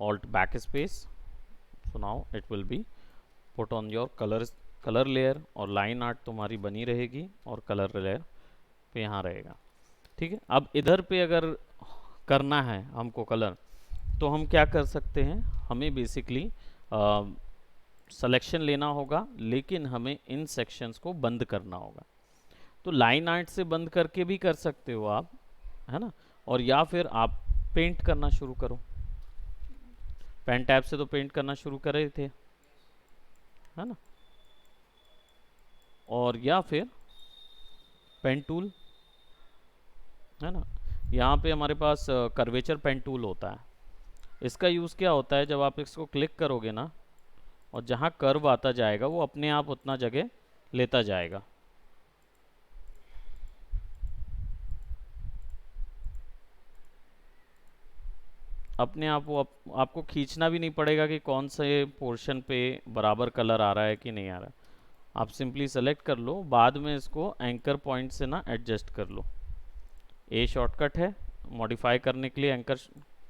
Alt back space. So now it will be put on your colour layer और लाइन आर्ट तुम्हारी बनी रहेगी और कलर लेयर पे यहाँ रहेगा. ठीक है, अब इधर पे अगर करना है हमको कलर, तो हम क्या कर सकते हैं, हमें बेसिकली सिलेक्शन लेना होगा, लेकिन हमें इन सेक्शंस को बंद करना होगा. तो लाइन आर्ट से बंद करके भी कर सकते हो आप, है ना? और या फिर आप पेंट करना शुरू करो. पेन टैब से तो पेंट करना शुरू कर रहे थे, है ना? और या फिर पेन टूल, है ना? यहाँ पे हमारे पास कर्वेचर पेन टूल होता है. इसका यूज़ क्या होता है, जब आप इसको क्लिक करोगे ना, और जहाँ कर्व आता जाएगा वो अपने आप उतना जगह लेता जाएगा. अपने आप वो आपको खींचना भी नहीं पड़ेगा कि कौन से पोर्शन पे बराबर कलर आ रहा है कि नहीं आ रहा है. आप सिंपली सेलेक्ट कर लो, बाद में इसको एंकर पॉइंट से ना एडजस्ट कर लो. ए शॉर्टकट है मॉडिफाई करने के लिए एंकर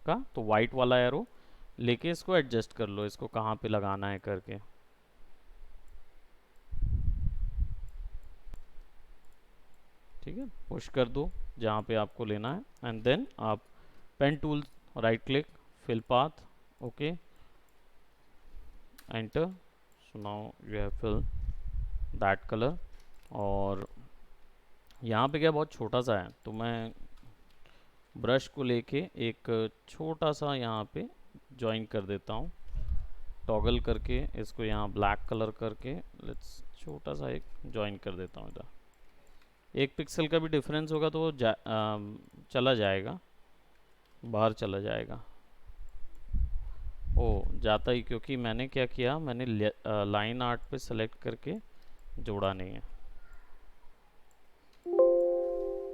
का, तो वाइट वाला एरो लेके इसको एडजस्ट कर लो, इसको कहाँ पे लगाना है करके. ठीक है, पुश कर दो जहाँ पे आपको लेना है एंड देन आप pen tool, right click, fill path, okay, enter. So now you have fill that colour. और यहाँ पे क्या बहुत छोटा सा है, तो मैं ब्रश को लेके एक छोटा सा यहाँ पे ज्वाइन कर देता हूँ, टॉगल करके इसको यहाँ ब्लैक कलर करके लेट्स छोटा सा एक ज्वाइन कर देता हूँ इधर. 1 पिक्सल का भी डिफरेंस होगा तो वो चला जाएगा, बाहर चला जाएगा. ओ जाता ही, क्योंकि मैंने क्या किया, मैंने लाइन आर्ट पे सेलेक्ट करके जोड़ा नहीं है.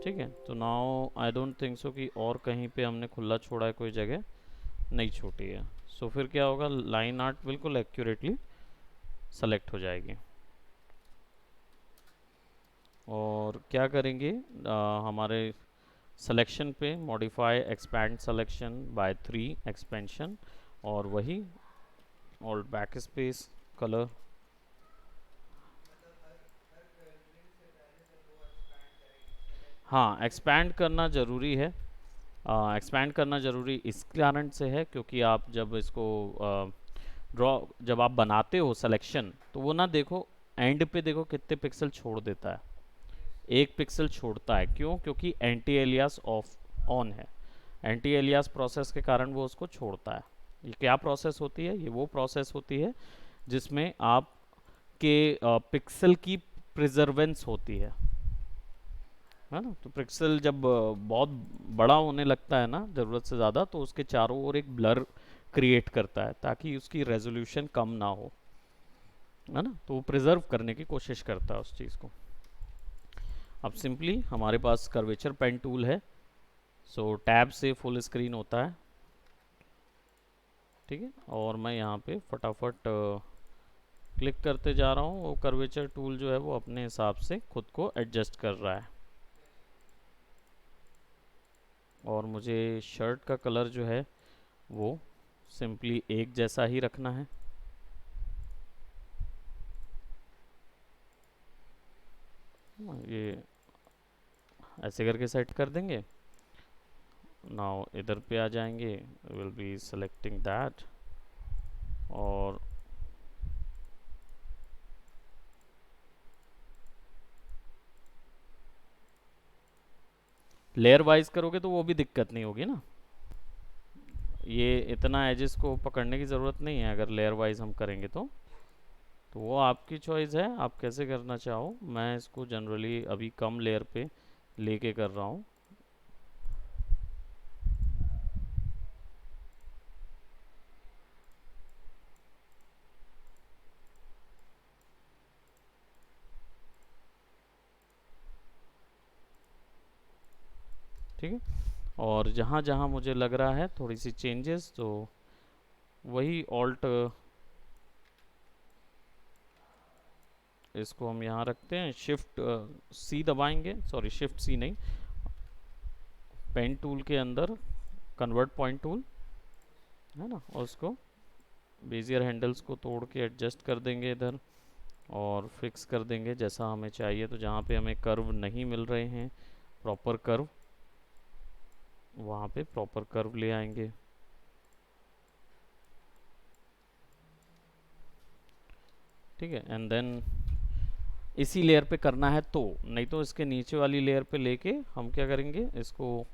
ठीक है, तो now I don't think so कि और कहीं पे हमने खुला छोड़ा है, कोई जगह नहीं छोटी है. सो फिर क्या होगा, लाइन आर्ट बिल्कुल एक्यूरेटली सेलेक्ट हो जाएगी. और क्या करेंगे, हमारे सिलेक्शन पे modify expand selection bye 3 expansion, और वही ऑल्ट बैक स्पेस कलर. हाँ, एक्सपैंड करना ज़रूरी है. एक्सपैंड करना ज़रूरी इस कारण से है क्योंकि आप जब इसको ड्रॉ जब आप बनाते हो सिलेक्शन, तो वो ना देखो एंड पे देखो कितने पिक्सल छोड़ देता है. 1 पिक्सल छोड़ता है. क्यों? क्योंकि एंटी एलियास ऑफ ऑन है. एंटी एलियास प्रोसेस के कारण वो उसको छोड़ता है. ये क्या प्रोसेस होती है? ये वो प्रोसेस होती है जिसमें आपके पिक्सल की प्रिजर्वेंस होती है ना। तो पिक्सल जब बहुत बड़ा होने लगता है ना ज़रूरत से ज़्यादा, तो उसके चारों ओर एक ब्लर क्रिएट करता है ताकि उसकी रेजोल्यूशन कम ना हो, है ना। तो वो प्रिजर्व करने की कोशिश करता है उस चीज़ को। अब सिंपली हमारे पास कर्वेचर पेन टूल है, सो टैब से फुल स्क्रीन होता है, ठीक है। और मैं यहाँ पे फटाफट क्लिक करते जा रहा हूँ, वो कर्वेचर टूल जो है वो अपने हिसाब से खुद को एडजस्ट कर रहा है। और मुझे शर्ट का कलर जो है वो सिंपली एक जैसा ही रखना है। ये ऐसे करके सेट कर देंगे। नाउ इधर पे आ जाएंगे, विल बी सेलेक्टिंग दैट, और लेयर वाइज करोगे तो वो भी दिक्कत नहीं होगी ना। ये इतना एजेस को पकड़ने की ज़रूरत नहीं है अगर लेयर वाइज हम करेंगे तो वो आपकी चॉइस है, आप कैसे करना चाहो। मैं इसको जनरली अभी कम लेयर पे लेके कर रहा हूँ। ठीक है। और जहाँ जहाँ मुझे लग रहा है थोड़ी सी चेंजेस, तो वही ऑल्ट, इसको हम यहाँ रखते हैं, शिफ्ट सी दबाएंगे, सॉरी शिफ्ट सी नहीं, पेन टूल के अंदर कन्वर्ट पॉइंट टूल है ना, और उसको बेजियर हैंडल्स को तोड़ के एडजस्ट कर देंगे इधर, और फिक्स कर देंगे जैसा हमें चाहिए। तो जहाँ पे हमें कर्व नहीं मिल रहे हैं प्रॉपर कर्व, वहाँ पे प्रॉपर कर्व ले आएंगे। ठीक है। एंड देन इसी लेयर पे करना है, तो नहीं तो इसके नीचे वाली लेयर पे लेके हम क्या करेंगे, इसको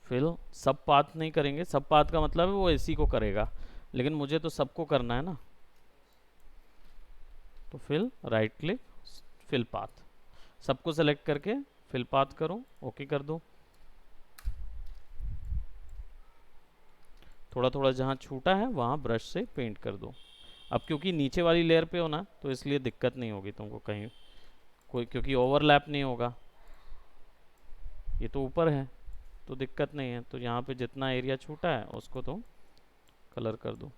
फिल सब पाथ नहीं करेंगे। सब पाथ का मतलब है वो इसी को करेगा, लेकिन मुझे तो सबको करना है ना। तो fill right click, fill path, सबको सेलेक्ट करके फिल पाथ करो, ओके कर दो। थोड़ा थोड़ा जहाँ छूटा है वहाँ ब्रश से पेंट कर दो। अब क्योंकि नीचे वाली लेयर पे हो ना, तो इसलिए दिक्कत नहीं होगी तुमको कहीं कोई, क्योंकि ओवरलैप नहीं होगा, ये तो ऊपर है तो दिक्कत नहीं है। तो यहाँ पे जितना एरिया छूटा है उसको तुम कलर कर दो।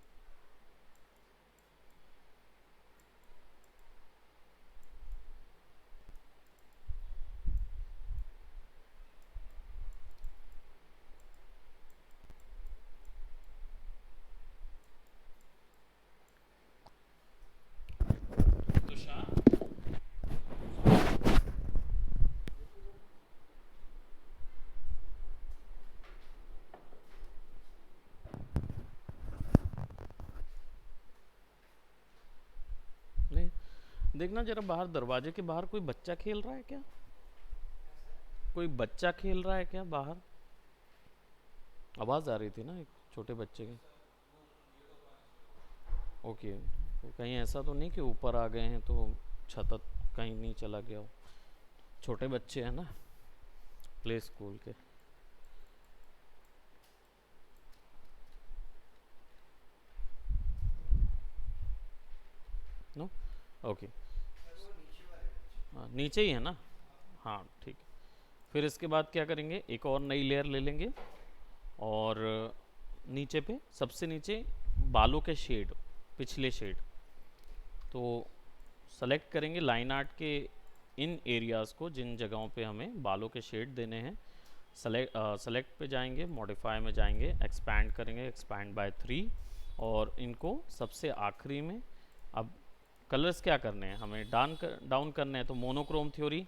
नहीं, देखना जरा बाहर, दरवाजे के बाहर कोई बच्चा खेल रहा है क्या? कोई बच्चा खेल रहा है क्या बाहर? आवाज़ आ रही थी ना एक छोटे बच्चे की। ओके, तो कहीं ऐसा तो नहीं कि ऊपर आ गए हैं तो छत कहीं नहीं चला गया हो? छोटे बच्चे हैं ना, प्ले स्कूल के। No, okay. हाँ नीचे ही है ना, हाँ ठीक है। फिर इसके बाद क्या करेंगे, एक और नई लेयर ले लेंगे, और नीचे पे सबसे नीचे बालों के शेड, पिछले शेड, तो सेलेक्ट करेंगे लाइन आर्ट के इन एरियाज़ को जिन जगहों पे हमें बालों के शेड देने हैं। सेलेक्ट पे जाएंगे, मॉडिफाई में जाएंगे, एक्सपैंड करेंगे, एक्सपैंड बाय 3, और इनको सबसे आखिरी में। अब कलर्स क्या करने हैं हमें, डाउन करने हैं, तो मोनोक्रोम थ्योरी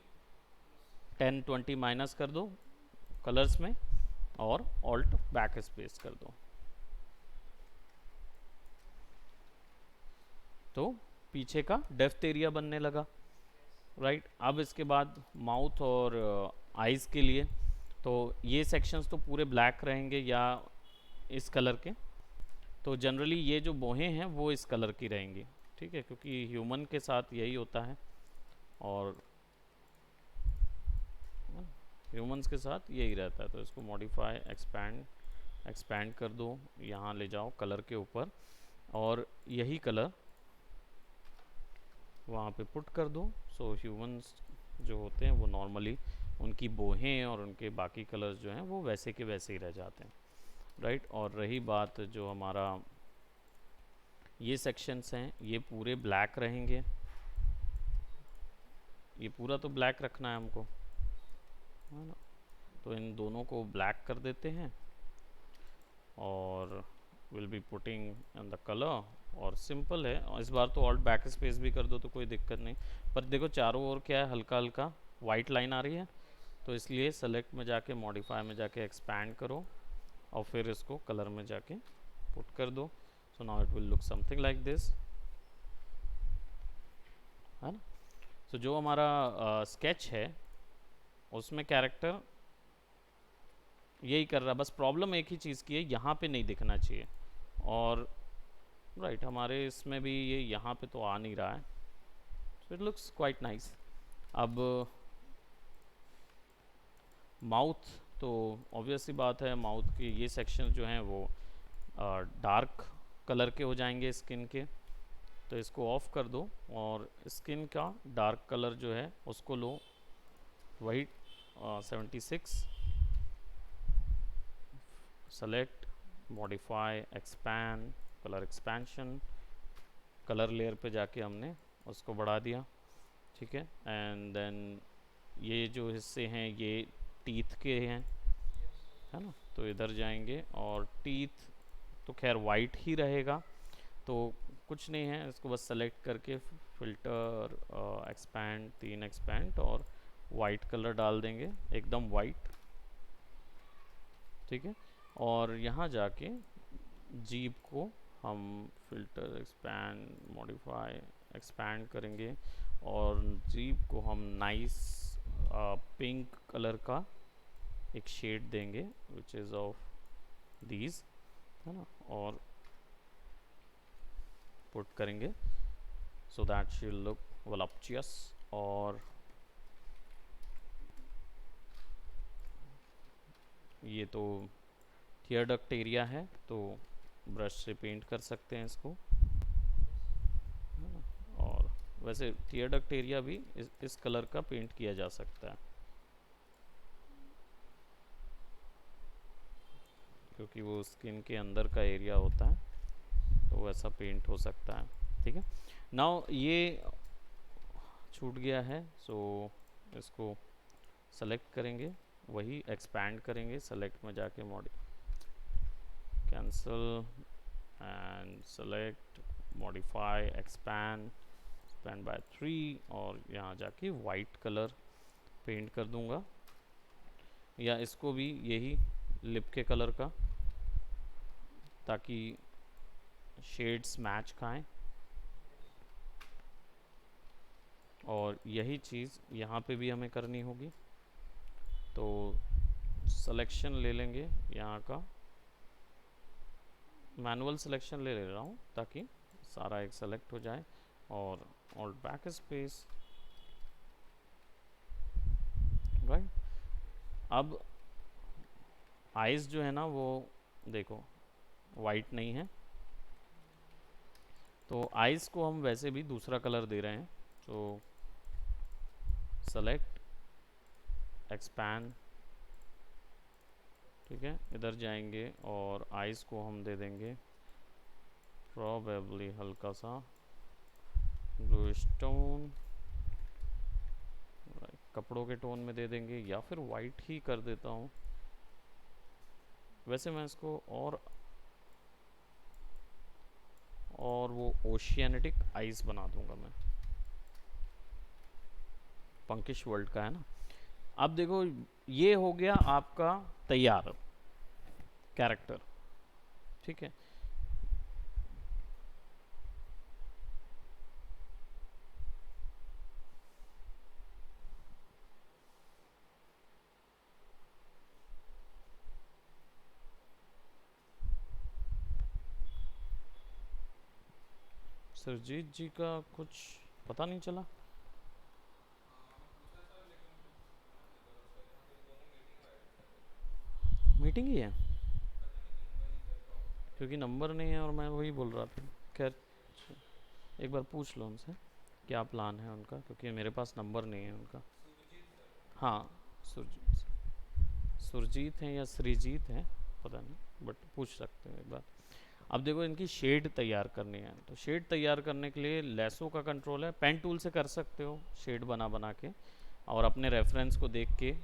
10-20 माइनस कर दो कलर्स में, और ऑल्ट बैक स्पेस कर दो। तो पीछे का डेप्थ एरिया बनने लगा, राइट। अब इसके बाद माउथ और आईज के लिए तो ये सेक्शंस तो पूरे ब्लैक रहेंगे या इस कलर के, तो जनरली ये जो बोहें हैं वो इस कलर की रहेंगी, ठीक है, क्योंकि ह्यूमन के साथ यही होता है और ह्यूमंस के साथ यही रहता है। तो इसको मॉडिफाई एक्सपैंड कर दो, यहाँ ले जाओ कलर के ऊपर और यही कलर वहाँ पे पुट कर दो। सो ह्यूमंस जो होते हैं वो नॉर्मली उनकी बोहें और उनके बाकी कलर्स जो हैं वो वैसे के वैसे ही रह जाते हैं, राइट। और रही बात जो हमारा ये सेक्शंस हैं ये पूरे ब्लैक रहेंगे, ये पूरा तो ब्लैक रखना है हमको, है ना। तो इन दोनों को ब्लैक कर देते हैं और will be putting in the colour. और सिंपल है, और इस बार तो ऑल्ट बैक स्पेस भी कर दो तो कोई दिक्कत नहीं। पर देखो चारों ओर क्या है, हल्का हल्का वाइट लाइन आ रही है, तो इसलिए सेलेक्ट में जाके मॉडिफाई में जाके एक्सपैंड करो और फिर इसको कलर में जाके पुट कर दो। So now it will look something like this, है ना। सो जो हमारा स्केच है उसमें कैरेक्टर यही कर रहा है, बस प्रॉब्लम एक ही चीज़ की है, यहाँ पे नहीं दिखना चाहिए। और राइट हमारे इसमें भी ये यहाँ पे तो आ नहीं रहा है, so it looks quite nice. अब माउथ, तो ऑब्वियस सी बात है माउथ के ये सेक्शन जो हैं वो डार्क कलर के हो जाएंगे स्किन के, तो इसको ऑफ कर दो और स्किन का डार्क कलर जो है उसको लो, वही 76, select modify expand colour expansion, colour layer पे जाके हमने उसको बढ़ा दिया, ठीक है। एंड देन ये जो हिस्से हैं ये टीथ के हैं, है ना, तो इधर जाएंगे और टीथ तो खैर वाइट ही रहेगा, तो कुछ नहीं है, इसको बस सेलेक्ट करके फिल्टर एक्सपैंड 3 एक्सपैंड और वाइट कलर डाल देंगे, एकदम वाइट, ठीक है। और यहाँ जाके जीप को हम फिल्टर एक्सपैंड मॉडिफाई एक्सपैंड करेंगे और जीप को हम नाइस पिंक कलर का एक शेड देंगे विच इज़ ऑफ दीज, है ना, और पुट करेंगे सो दैट शी लुक वॉलuptuous। और ये तो टीयर डक्ट एरिया है तो ब्रश से पेंट कर सकते हैं इसको, है ना। और वैसे टीयर डक्ट एरिया भी इस कलर का पेंट किया जा सकता है क्योंकि वो स्किन के अंदर का एरिया होता है, तो वैसा पेंट हो सकता है, ठीक है। नाउ ये छूट गया है, सो इसको सेलेक्ट करेंगे, वही एक्सपैंड करेंगे, सेलेक्ट में जाके modify cancel and select modify expand by 3 और यहाँ जाके वाइट कलर पेंट कर दूंगा, या इसको भी यही लिप के कलर का, ताकि शेड्स मैच खाएं। और यही चीज़ यहाँ पे भी हमें करनी होगी, तो सिलेक्शन ले लेंगे यहाँ का, मैनुअल सिलेक्शन ले रहा हूँ ताकि सारा एक सेलेक्ट हो जाए और ऑल्ट बैक स्पेस, राइट। अब आइज़ जो है ना वो देखो वाइट नहीं है, तो आइज़ को हम वैसे भी दूसरा कलर दे रहे हैं, तो सेलेक्ट एक्सपैंड, ठीक है, इधर जाएंगे और आइज़ को हम दे देंगे प्रोबेबली हल्का सा ब्लूइश टोन, कपड़ों के टोन में दे देंगे या फिर वाइट ही कर देता हूँ। वैसे मैं इसको और वो ओशियनेटिक आइज बना दूंगा मैं, पंकिश वर्ल्ड का है ना। अब देखो ये हो गया आपका तैयार कैरेक्टर, ठीक है। सुरजीत जी का कुछ पता नहीं चला। मीटिंग ही है, क्योंकि नंबर नहीं है और मैं वही बोल रहा था। खैर, एक बार पूछ लो उनसे क्या प्लान है उनका, क्योंकि मेरे पास नंबर नहीं है उनका। हाँ, सुरजीत, सुरजीत हैं या श्रीजीत हैं, पता नहीं, बट पूछ सकते हो एक बार। अब देखो, इनकी शेड तैयार करनी है, तो शेड तैयार करने के लिए लेसो का कंट्रोल है, पेन टूल से कर सकते हो शेड बना बना के, और अपने रेफरेंस को देख के।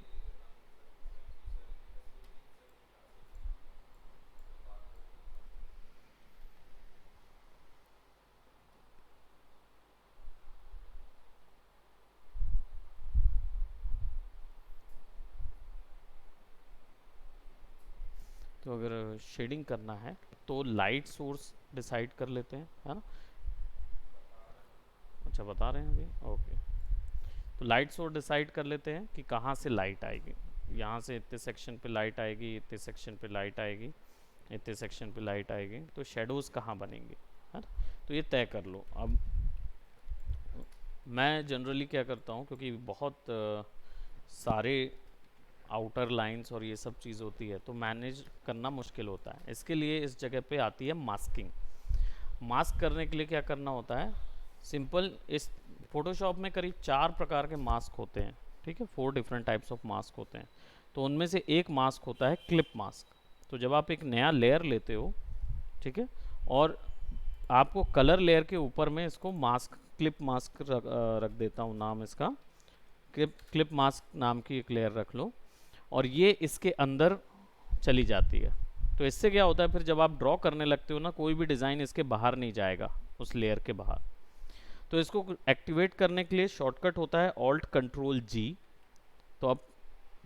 तो अगर शेडिंग करना है तो लाइट सोर्स डिसाइड कर लेते हैं, है ना। अच्छा, बता रहे हैं अभी, ओके। तो लाइट सोर्स डिसाइड कर लेते हैं कि कहाँ से लाइट आएगी। यहाँ से इतने सेक्शन पे लाइट आएगी, इतने सेक्शन पे लाइट आएगी, इतने सेक्शन पे लाइट आएगी, तो शेडोज़ कहाँ बनेंगे, है ना। तो ये तय कर लो। अब मैं जनरली क्या करता हूँ, क्योंकि बहुत सारे आउटर लाइंस और ये सब चीज़ होती है, तो मैनेज करना मुश्किल होता है। इसके लिए इस जगह पे आती है मास्किंग। मास्क करने के लिए क्या करना होता है, सिंपल, इस फोटोशॉप में करीब 4 प्रकार के मास्क होते हैं, ठीक है, 4 डिफरेंट टाइप्स ऑफ मास्क होते हैं। तो उनमें से एक मास्क होता है क्लिप मास्क। तो जब आप एक नया लेयर लेते हो, ठीक है, और आपको कलर लेयर के ऊपर में इसको मास्क, क्लिप मास्क रख देता हूँ नाम इसका, क्लिप मास्क नाम की एक लेयर रख लो, और ये इसके अंदर चली जाती है। तो इससे क्या होता है, फिर जब आप ड्रॉ करने लगते हो ना, कोई भी डिज़ाइन इसके बाहर नहीं जाएगा, उस लेयर के बाहर। तो इसको एक्टिवेट करने के लिए शॉर्टकट होता है ऑल्ट कंट्रोल जी। तो अब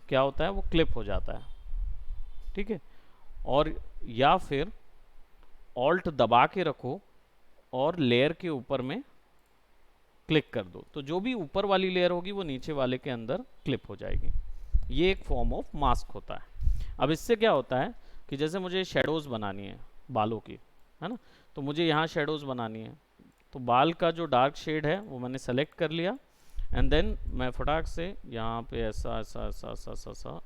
क्या होता है, वो क्लिप हो जाता है, ठीक है। और या फिर ऑल्ट दबा के रखो और लेयर के ऊपर में क्लिक कर दो, तो जो भी ऊपर वाली लेयर होगी वो नीचे वाले के अंदर क्लिप हो जाएगी। ये एक फॉर्म ऑफ मास्क होता है। अब इससे क्या होता है कि जैसे मुझे शेडोज़ बनानी है बालों की, है ना, तो मुझे यहाँ शेडोज़ बनानी है। तो बाल का जो डार्क शेड है वो मैंने सेलेक्ट कर लिया, एंड देन मैं फटाक से यहाँ पे ऐसा ऐसा ऐसा ऐसा ऐसा ऐसा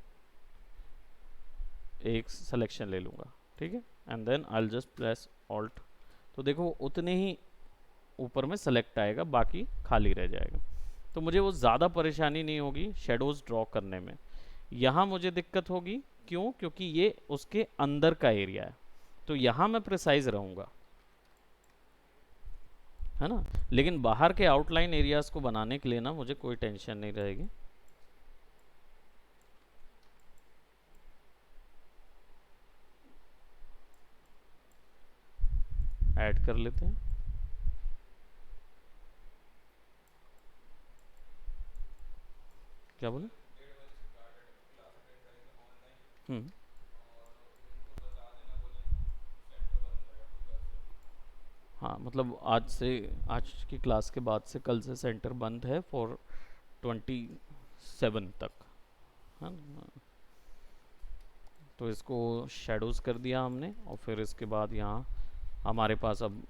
एक सिलेक्शन ले लूँगा, ठीक है, and then I just press alt. तो देखो उतने ही ऊपर में सेलेक्ट आएगा, बाकी खाली रह जाएगा। तो मुझे वो ज़्यादा परेशानी नहीं होगी शेडोज़ ड्रॉ करने में। यहाँ मुझे दिक्कत होगी, क्यों, क्योंकि ये उसके अंदर का एरिया है, तो यहाँ मैं प्रिसाइज रहूँगा, है ना। लेकिन बाहर के आउटलाइन एरियाज को बनाने के लिए ना मुझे कोई टेंशन नहीं रहेगी। ऐड कर लेते हैं। क्या बोले? हम्म। हाँ, मतलब आज की क्लास के बाद से, कल से सेंटर बंद है फॉर 27 तक, है ना। तो इसको शेडोज़ कर दिया हमने, और फिर इसके बाद यहाँ हमारे पास अब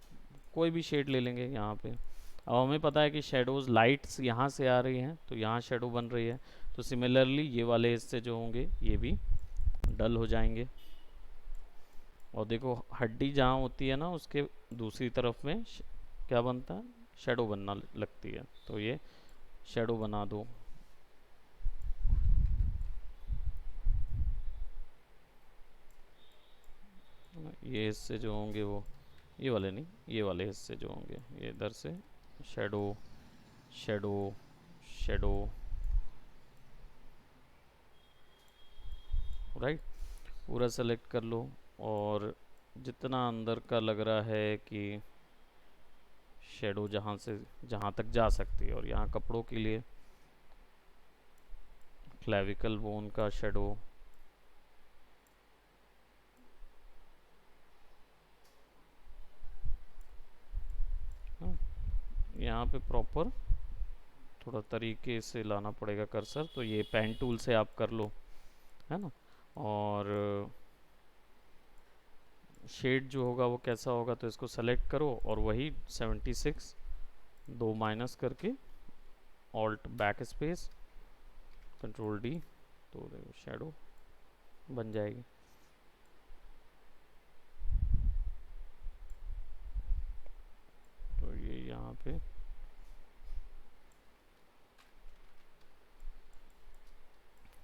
कोई भी शेड ले लेंगे यहाँ पे। अब हमें पता है कि शेडोज़ लाइट्स यहाँ से आ रही हैं, तो यहाँ शेडो बन रही है। तो सिमिलरली ये वाले हिस्से जो होंगे ये भी डल हो जाएंगे। और देखो, हड्डी जहाँ होती है ना, उसके दूसरी तरफ में क्या बनता है, शेडो बनना लगती है। तो ये शेडो बना दो। ये हिस्से जो होंगे वो, ये वाले नहीं, ये वाले हिस्से जो होंगे ये इधर से शेडो, शेडो, शेडो, राइट, पूरा सेलेक्ट कर लो। और जितना अंदर का लग रहा है कि शेडो जहाँ से जहाँ तक जा सकती है, और यहाँ कपड़ों के लिए क्लेविकल बोन का शेडो, यहाँ पे प्रॉपर थोड़ा तरीके से लाना पड़ेगा कर्सर, तो ये पेन टूल से आप कर लो, है ना। और शेड जो होगा वो कैसा होगा, तो इसको सेलेक्ट करो और वही 76 दो माइनस करके alt back space control D, तो शेडो बन जाएगी। तो ये यहाँ पे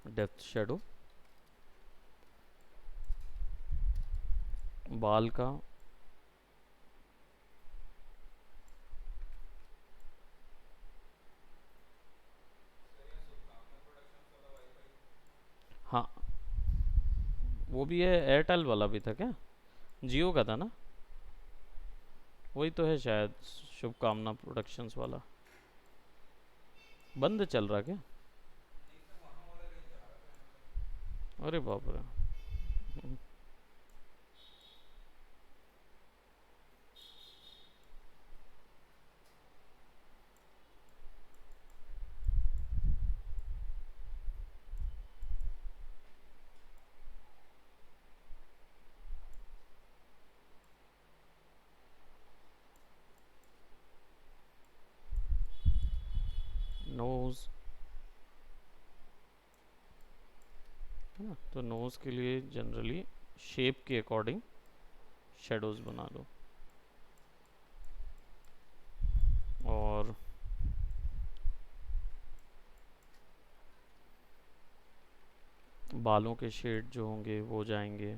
डेप्थ शेडो, बाल का हाँ, वो भी है। एयरटेल वाला भी था क्या? जियो का था ना? वही तो है शायद, शुभकामना प्रोडक्शंस वाला। बंद चल रहा क्या? अरे बाप रे। नोज है ना, तो नोज के लिए जनरली शेप के अकॉर्डिंग शेडोज बना लो। और बालों के शेड जो होंगे वो जाएंगे।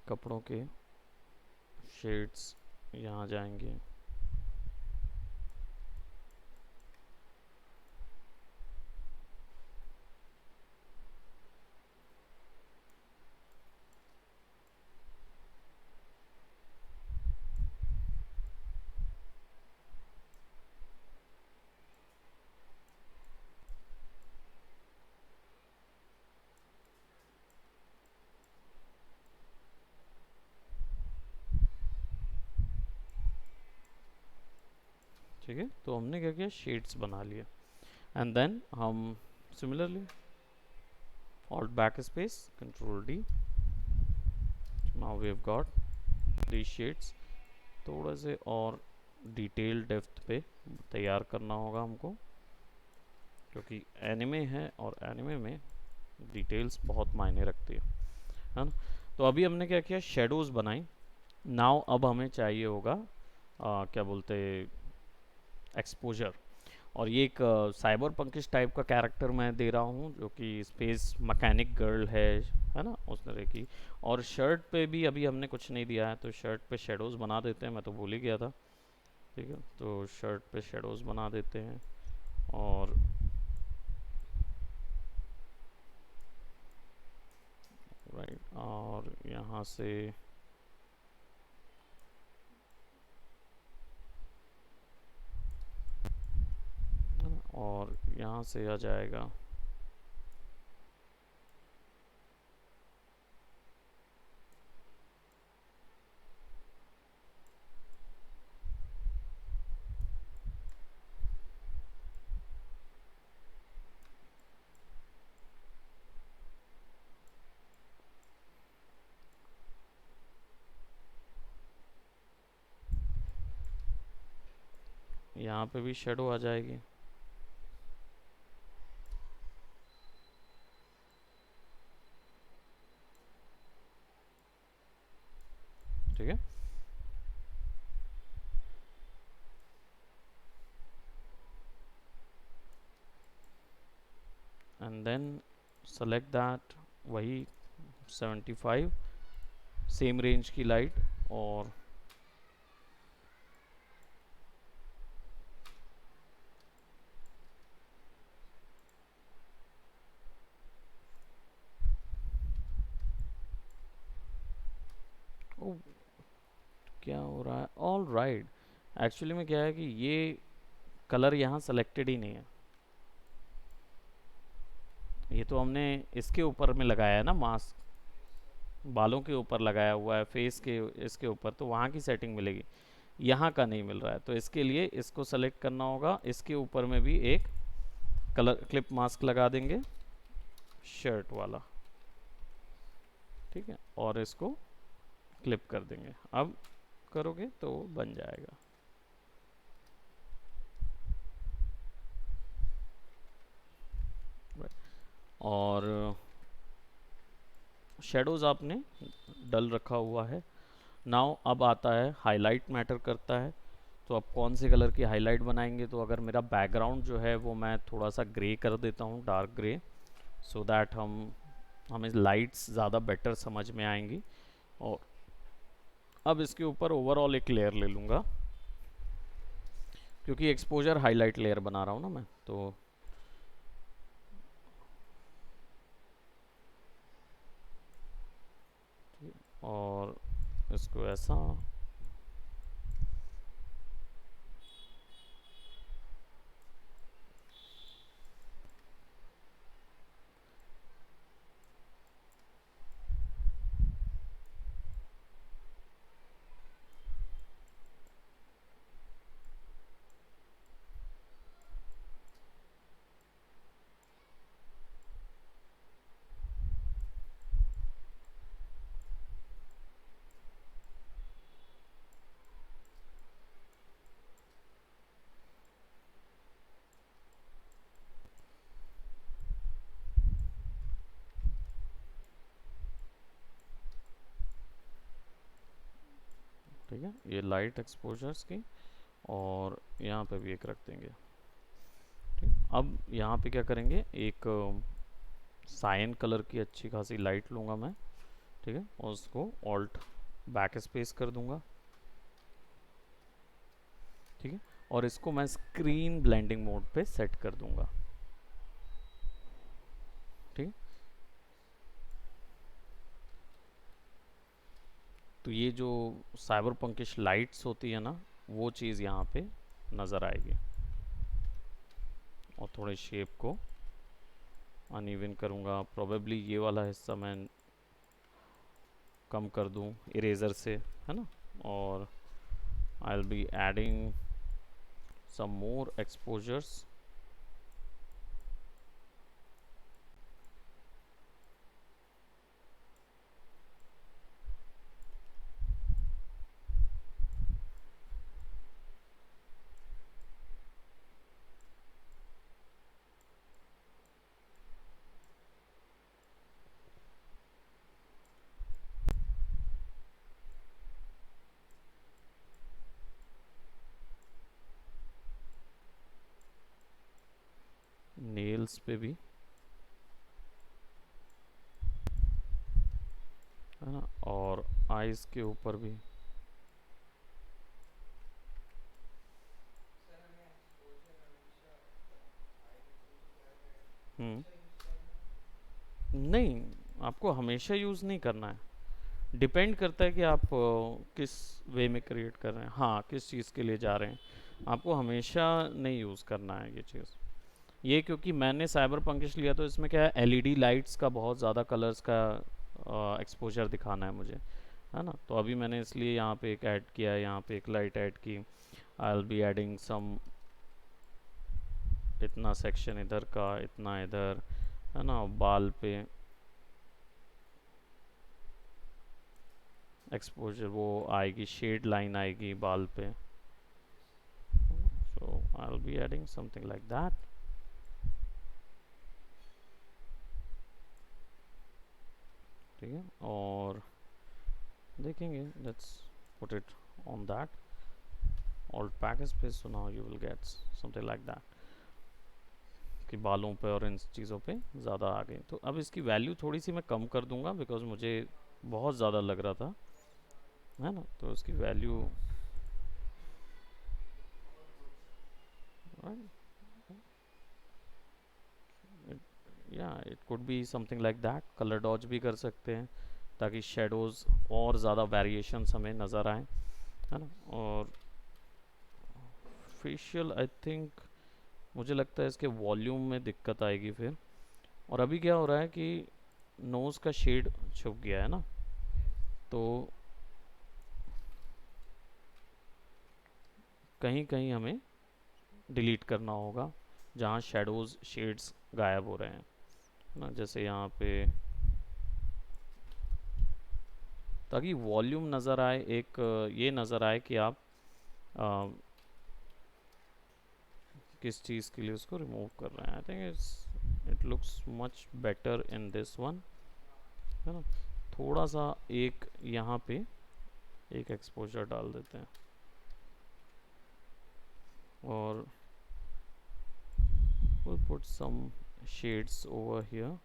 कपड़ों के शेड्स यहाँ जाएंगे। ठीक है, तो हमने क्या किया, शेड्स बना लिए। एंड देन हम similarly alt back space control D, now we have got three shades. थोड़ा से और डिटेल डेप्थ पे तैयार करना होगा हमको, क्योंकि एनिमे है और एनिमे में डिटेल्स बहुत मायने रखती है ना। तो अभी हमने क्या किया, शेडोज बनाई। नाउ अब हमें चाहिए होगा क्या बोलते, एक्सपोजर। और ये एक साइबर पंकिश टाइप का कैरेक्टर मैं दे रहा हूँ, जो कि स्पेस मैकेनिक गर्ल है ना, उस तरह की। और शर्ट पे भी अभी हमने कुछ नहीं दिया है, तो शर्ट पे शेडोज़ बना देते हैं, मैं तो भूल ही गया था। ठीक है, तो शर्ट पे शेडोज़ बना देते हैं। और राइट, और यहाँ से है ना, और यहाँ से आ जाएगा यहाँ पे भी शेडो आ जाएगी। ठीक है, एंड देन सेलेक्ट दैट, वही 75 सेम रेंज की लाइट। और ओ, क्या हो रहा है, ऑल राइट। एक्चुअली में क्या है कि ये कलर यहाँ सेलेक्टेड ही नहीं है। ये तो हमने इसके ऊपर में लगाया है ना मास्क, बालों के ऊपर लगाया हुआ है, फेस के इसके ऊपर, तो वहाँ की सेटिंग मिलेगी, यहाँ का नहीं मिल रहा है। तो इसके लिए इसको सेलेक्ट करना होगा, इसके ऊपर में भी एक कलर क्लिप मास्क लगा देंगे शर्ट वाला, ठीक है, और इसको क्लिप कर देंगे। अब करोगे तो बन जाएगा। और शेडोज़ आपने डल रखा हुआ है। नाउ अब आता है हाईलाइट मैटर करता है, तो अब कौन से कलर की हाईलाइट बनाएंगे। तो अगर मेरा बैकग्राउंड जो है वो मैं थोड़ा सा ग्रे कर देता हूँ, डार्क ग्रे, सो दैट हमें लाइट्स ज़्यादा बेटर समझ में आएंगी। और अब इसके ऊपर ओवरऑल एक लेयर ले लूँगा, क्योंकि एक्सपोजर हाईलाइट लेयर बना रहा हूँ ना मैं, तो और इसको ऐसा, ठीक है, ये लाइट एक्सपोजर्स की, और यहाँ पे भी एक रख देंगे। ठीक, अब यहाँ पे क्या करेंगे, एक साइन कलर की अच्छी खासी लाइट लूँगा मैं, ठीक है, और उसको ऑल्ट बैक स्पेस कर दूंगा, ठीक है, और इसको मैं स्क्रीन ब्लेंडिंग मोड पे सेट कर दूंगा। ठीक है, तो ये जो साइबर पंकिश लाइट्स होती है ना, वो चीज़ यहाँ पे नज़र आएगी। और थोड़े शेप को अनइवन करूँगा, प्रोबेबली ये वाला हिस्सा मैं कम कर दूँ इरेज़र से, है ना। और I will be adding some more exposures. Nails पे भी, है ना, और आईज के ऊपर भी। नहीं, आपको हमेशा यूज़ नहीं करना है, डिपेंड करता है कि आप किस वे में क्रिएट कर रहे हैं, हाँ, किस चीज़ के लिए जा रहे हैं। आपको हमेशा नहीं यूज़ करना है ये चीज़। ये क्योंकि मैंने साइबर पंकिश लिया, तो इसमें क्या है, एलईडी लाइट्स का बहुत ज़्यादा कलर्स का एक्सपोजर दिखाना है मुझे, है ना। तो अभी मैंने इसलिए यहाँ पे एक ऐड किया है, यहाँ पे एक लाइट ऐड की। I will be adding some, इतना सेक्शन इधर का, इतना इधर, है ना, बाल पे एक्सपोजर वो आएगी, शेड लाइन आएगी बाल पे। So I will be adding something like that. ठीक है, और देखेंगे, let's put it on that alt package space, so now you will get something like that कि बालों पे और इन चीज़ों पे ज़्यादा आ गई। तो अब इसकी वैल्यू थोड़ी सी मैं कम कर दूंगा, बिकॉज मुझे बहुत ज़्यादा लग रहा था, है ना। तो इसकी वैल्यू, या it could be something like that. Colour dodge भी कर सकते हैं, ताकि शेडोज़ और ज़्यादा वेरिएशंस हमें नज़र आए, है ना। और सुपरफिशियल आई थिंक, मुझे लगता है इसके वॉल्यूम में दिक्कत आएगी फिर। और अभी क्या हो रहा है कि नोज़ का शेड छुप गया है ना, तो कहीं कहीं हमें डिलीट करना होगा जहाँ शेडोज़ शेड्स गायब हो रहे हैं ना, जैसे यहाँ पे, ताकि वॉल्यूम नज़र आए, एक ये नज़र आए कि आप आ, किस चीज़ के लिए उसको रिमूव कर रहे हैं। I think it looks much better in this one, है ना। थोड़ा सा एक यहाँ पे एक एक्सपोजर डाल देते हैं, और we'll put some shades over here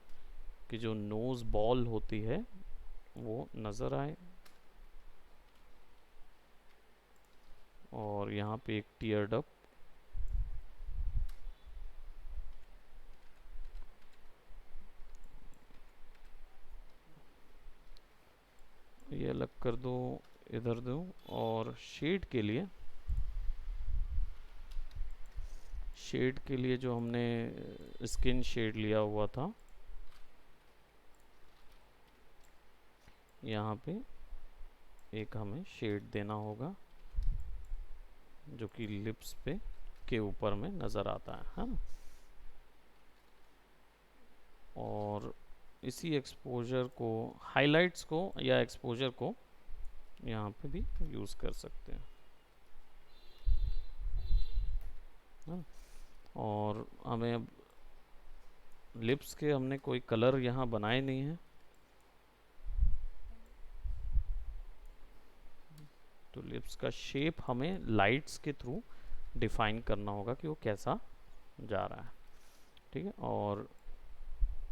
कि जो नोज बॉल होती है वो नज़र आए। और यहाँ पे एक टीयर डप, ये अलग कर दो, इधर दो। और शेड के लिए जो हमने स्किन शेड लिया हुआ था, यहाँ पे एक हमें शेड देना होगा जो कि लिप्स पे के ऊपर में नज़र आता है ना। और इसी एक्सपोजर को, हाइलाइट्स को या एक्सपोजर को यहाँ पे भी यूज़ कर सकते हैं ना। और हमें अब लिप्स के हमने कोई कलर यहाँ बनाए नहीं है, तो लिप्स का शेप हमें लाइट्स के थ्रू डिफाइन करना होगा कि वो कैसा जा रहा है, ठीक है। और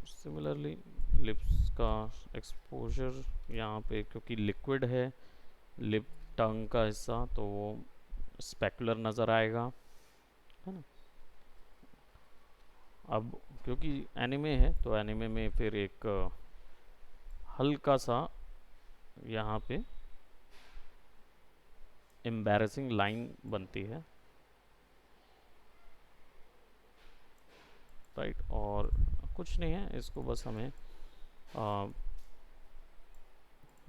सिमिलरली लिप्स का एक्सपोजर यहाँ पे, क्योंकि लिक्विड है लिप टंग का हिस्सा, तो वो स्पेकुलर नज़र आएगा, है ना। अब क्योंकि एनिमे है तो एनिमे में फिर एक हल्का सा यहाँ पे एम्बैरेसिंग लाइन बनती है, राइट। और कुछ नहीं है, इसको बस हमें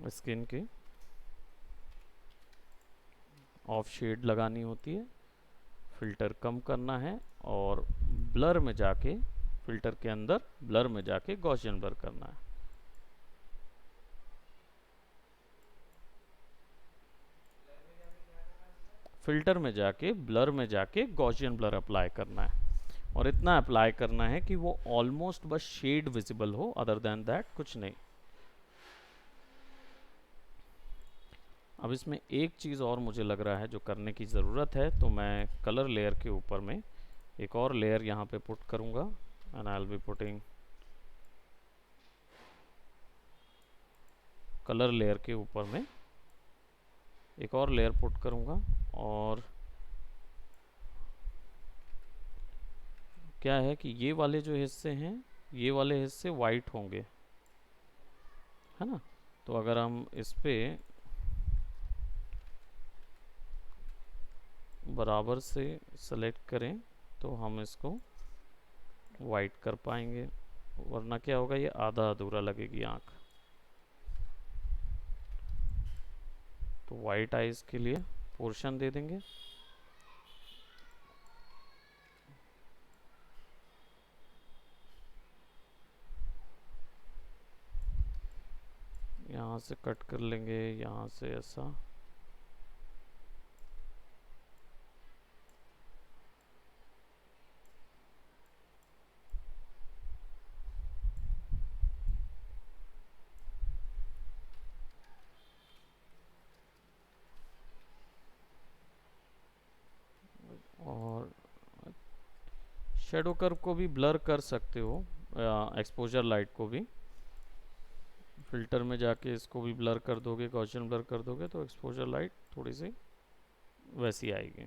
स्किन के ऑफ शेड लगानी होती है, फिल्टर कम करना है, और ब्लर में जाके, फिल्टर के अंदर ब्लर में जाके गॉसियन ब्लर करना है। फिल्टर में जाके, ब्लर में जाके गॉसियन ब्लर अप्लाई करना है, और इतना अप्लाई करना है कि वो ऑलमोस्ट बस शेड विजिबल हो, अदर देन दैट कुछ नहीं। अब इसमें एक चीज़ और मुझे लग रहा है जो करने की ज़रूरत है, तो मैं कलर लेयर के ऊपर में एक और लेयर यहाँ पे पुट करूँगा, and I will be putting colour layer के ऊपर में एक और लेयर पुट करूँगा। और क्या है कि ये वाले जो हिस्से हैं, ये वाले हिस्से वाइट होंगे, है ना। तो अगर हम इस पे बराबर से सेलेक्ट करें तो हम इसको वाइट कर पाएंगे, वरना क्या होगा, ये आधा अधूरा लगेगी आँख। तो वाइट आइज के लिए पोर्शन दे देंगे, यहाँ से कट कर लेंगे, यहाँ से ऐसा, और शेडो कर्व को भी ब्लर कर सकते हो, एक्सपोजर लाइट को भी फिल्टर में जाके इसको भी ब्लर कर दोगे, गॉसियन ब्लर कर दोगे, तो एक्सपोजर लाइट थोड़ी सी वैसी आएगी,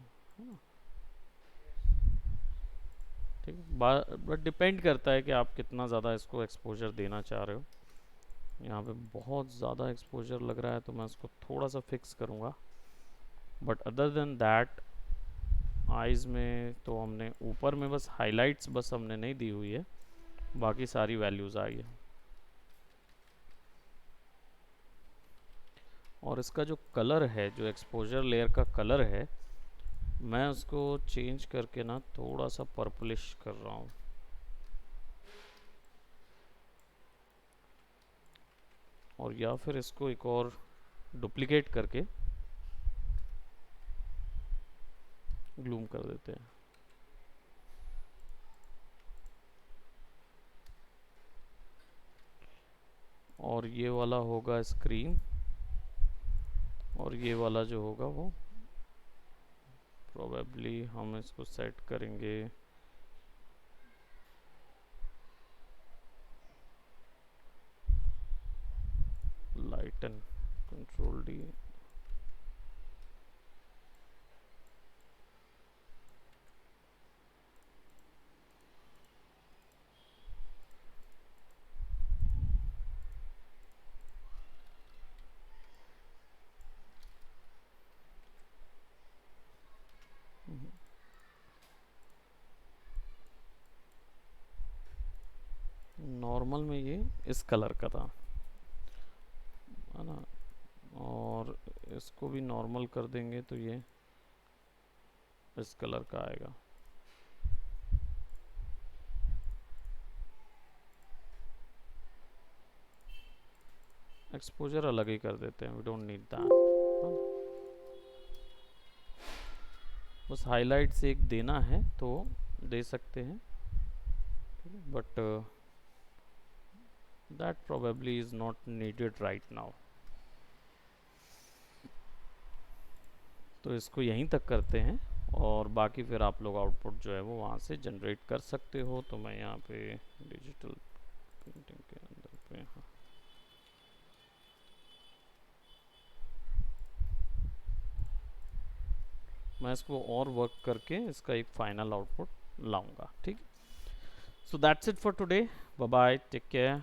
ठीक है। बट डिपेंड करता है कि आप कितना ज़्यादा इसको एक्सपोजर देना चाह रहे हो। यहाँ पे बहुत ज़्यादा एक्सपोजर लग रहा है तो मैं इसको थोड़ा सा फिक्स करूँगा, but other than that eyes में तो हमने ऊपर में बस हाइलाइट्स बस हमने नहीं दी हुई है, बाकी सारी वैल्यूज़ आई है। और इसका जो कलर है, जो एक्सपोजर लेयर का कलर है, मैं उसको चेंज करके ना थोड़ा सा पर्पलिश कर रहा हूँ। और या फिर इसको एक और डुप्लीकेट करके ग्लूम कर देते हैं। और ये वाला होगा स्क्रीन, और ये वाला जो होगा वो प्रोबेबली हम इसको सेट करेंगे लाइटन, कंट्रोल डी। नॉर्मल में ये इस कलर का था, है ना, और इसको भी नॉर्मल कर देंगे तो ये इस कलर का आएगा। एक्सपोजर अलग ही कर देते हैं, वी डोंट नीड दैट। बस हाईलाइट से एक देना है तो दे सकते हैं, but that probably is not needed right now. तो इसको यहीं तक करते हैं, और बाकी फिर आप लोग आउटपुट जो है वो वहाँ से जनरेट कर सकते हो। तो मैं यहाँ पे डिजिटल प्रिंटिंग के अंदर पे, हाँ, मैं इसको और वर्क करके इसका एक फाइनल आउटपुट लाऊंगा। ठीक, so that's it for today, bye bye, take care.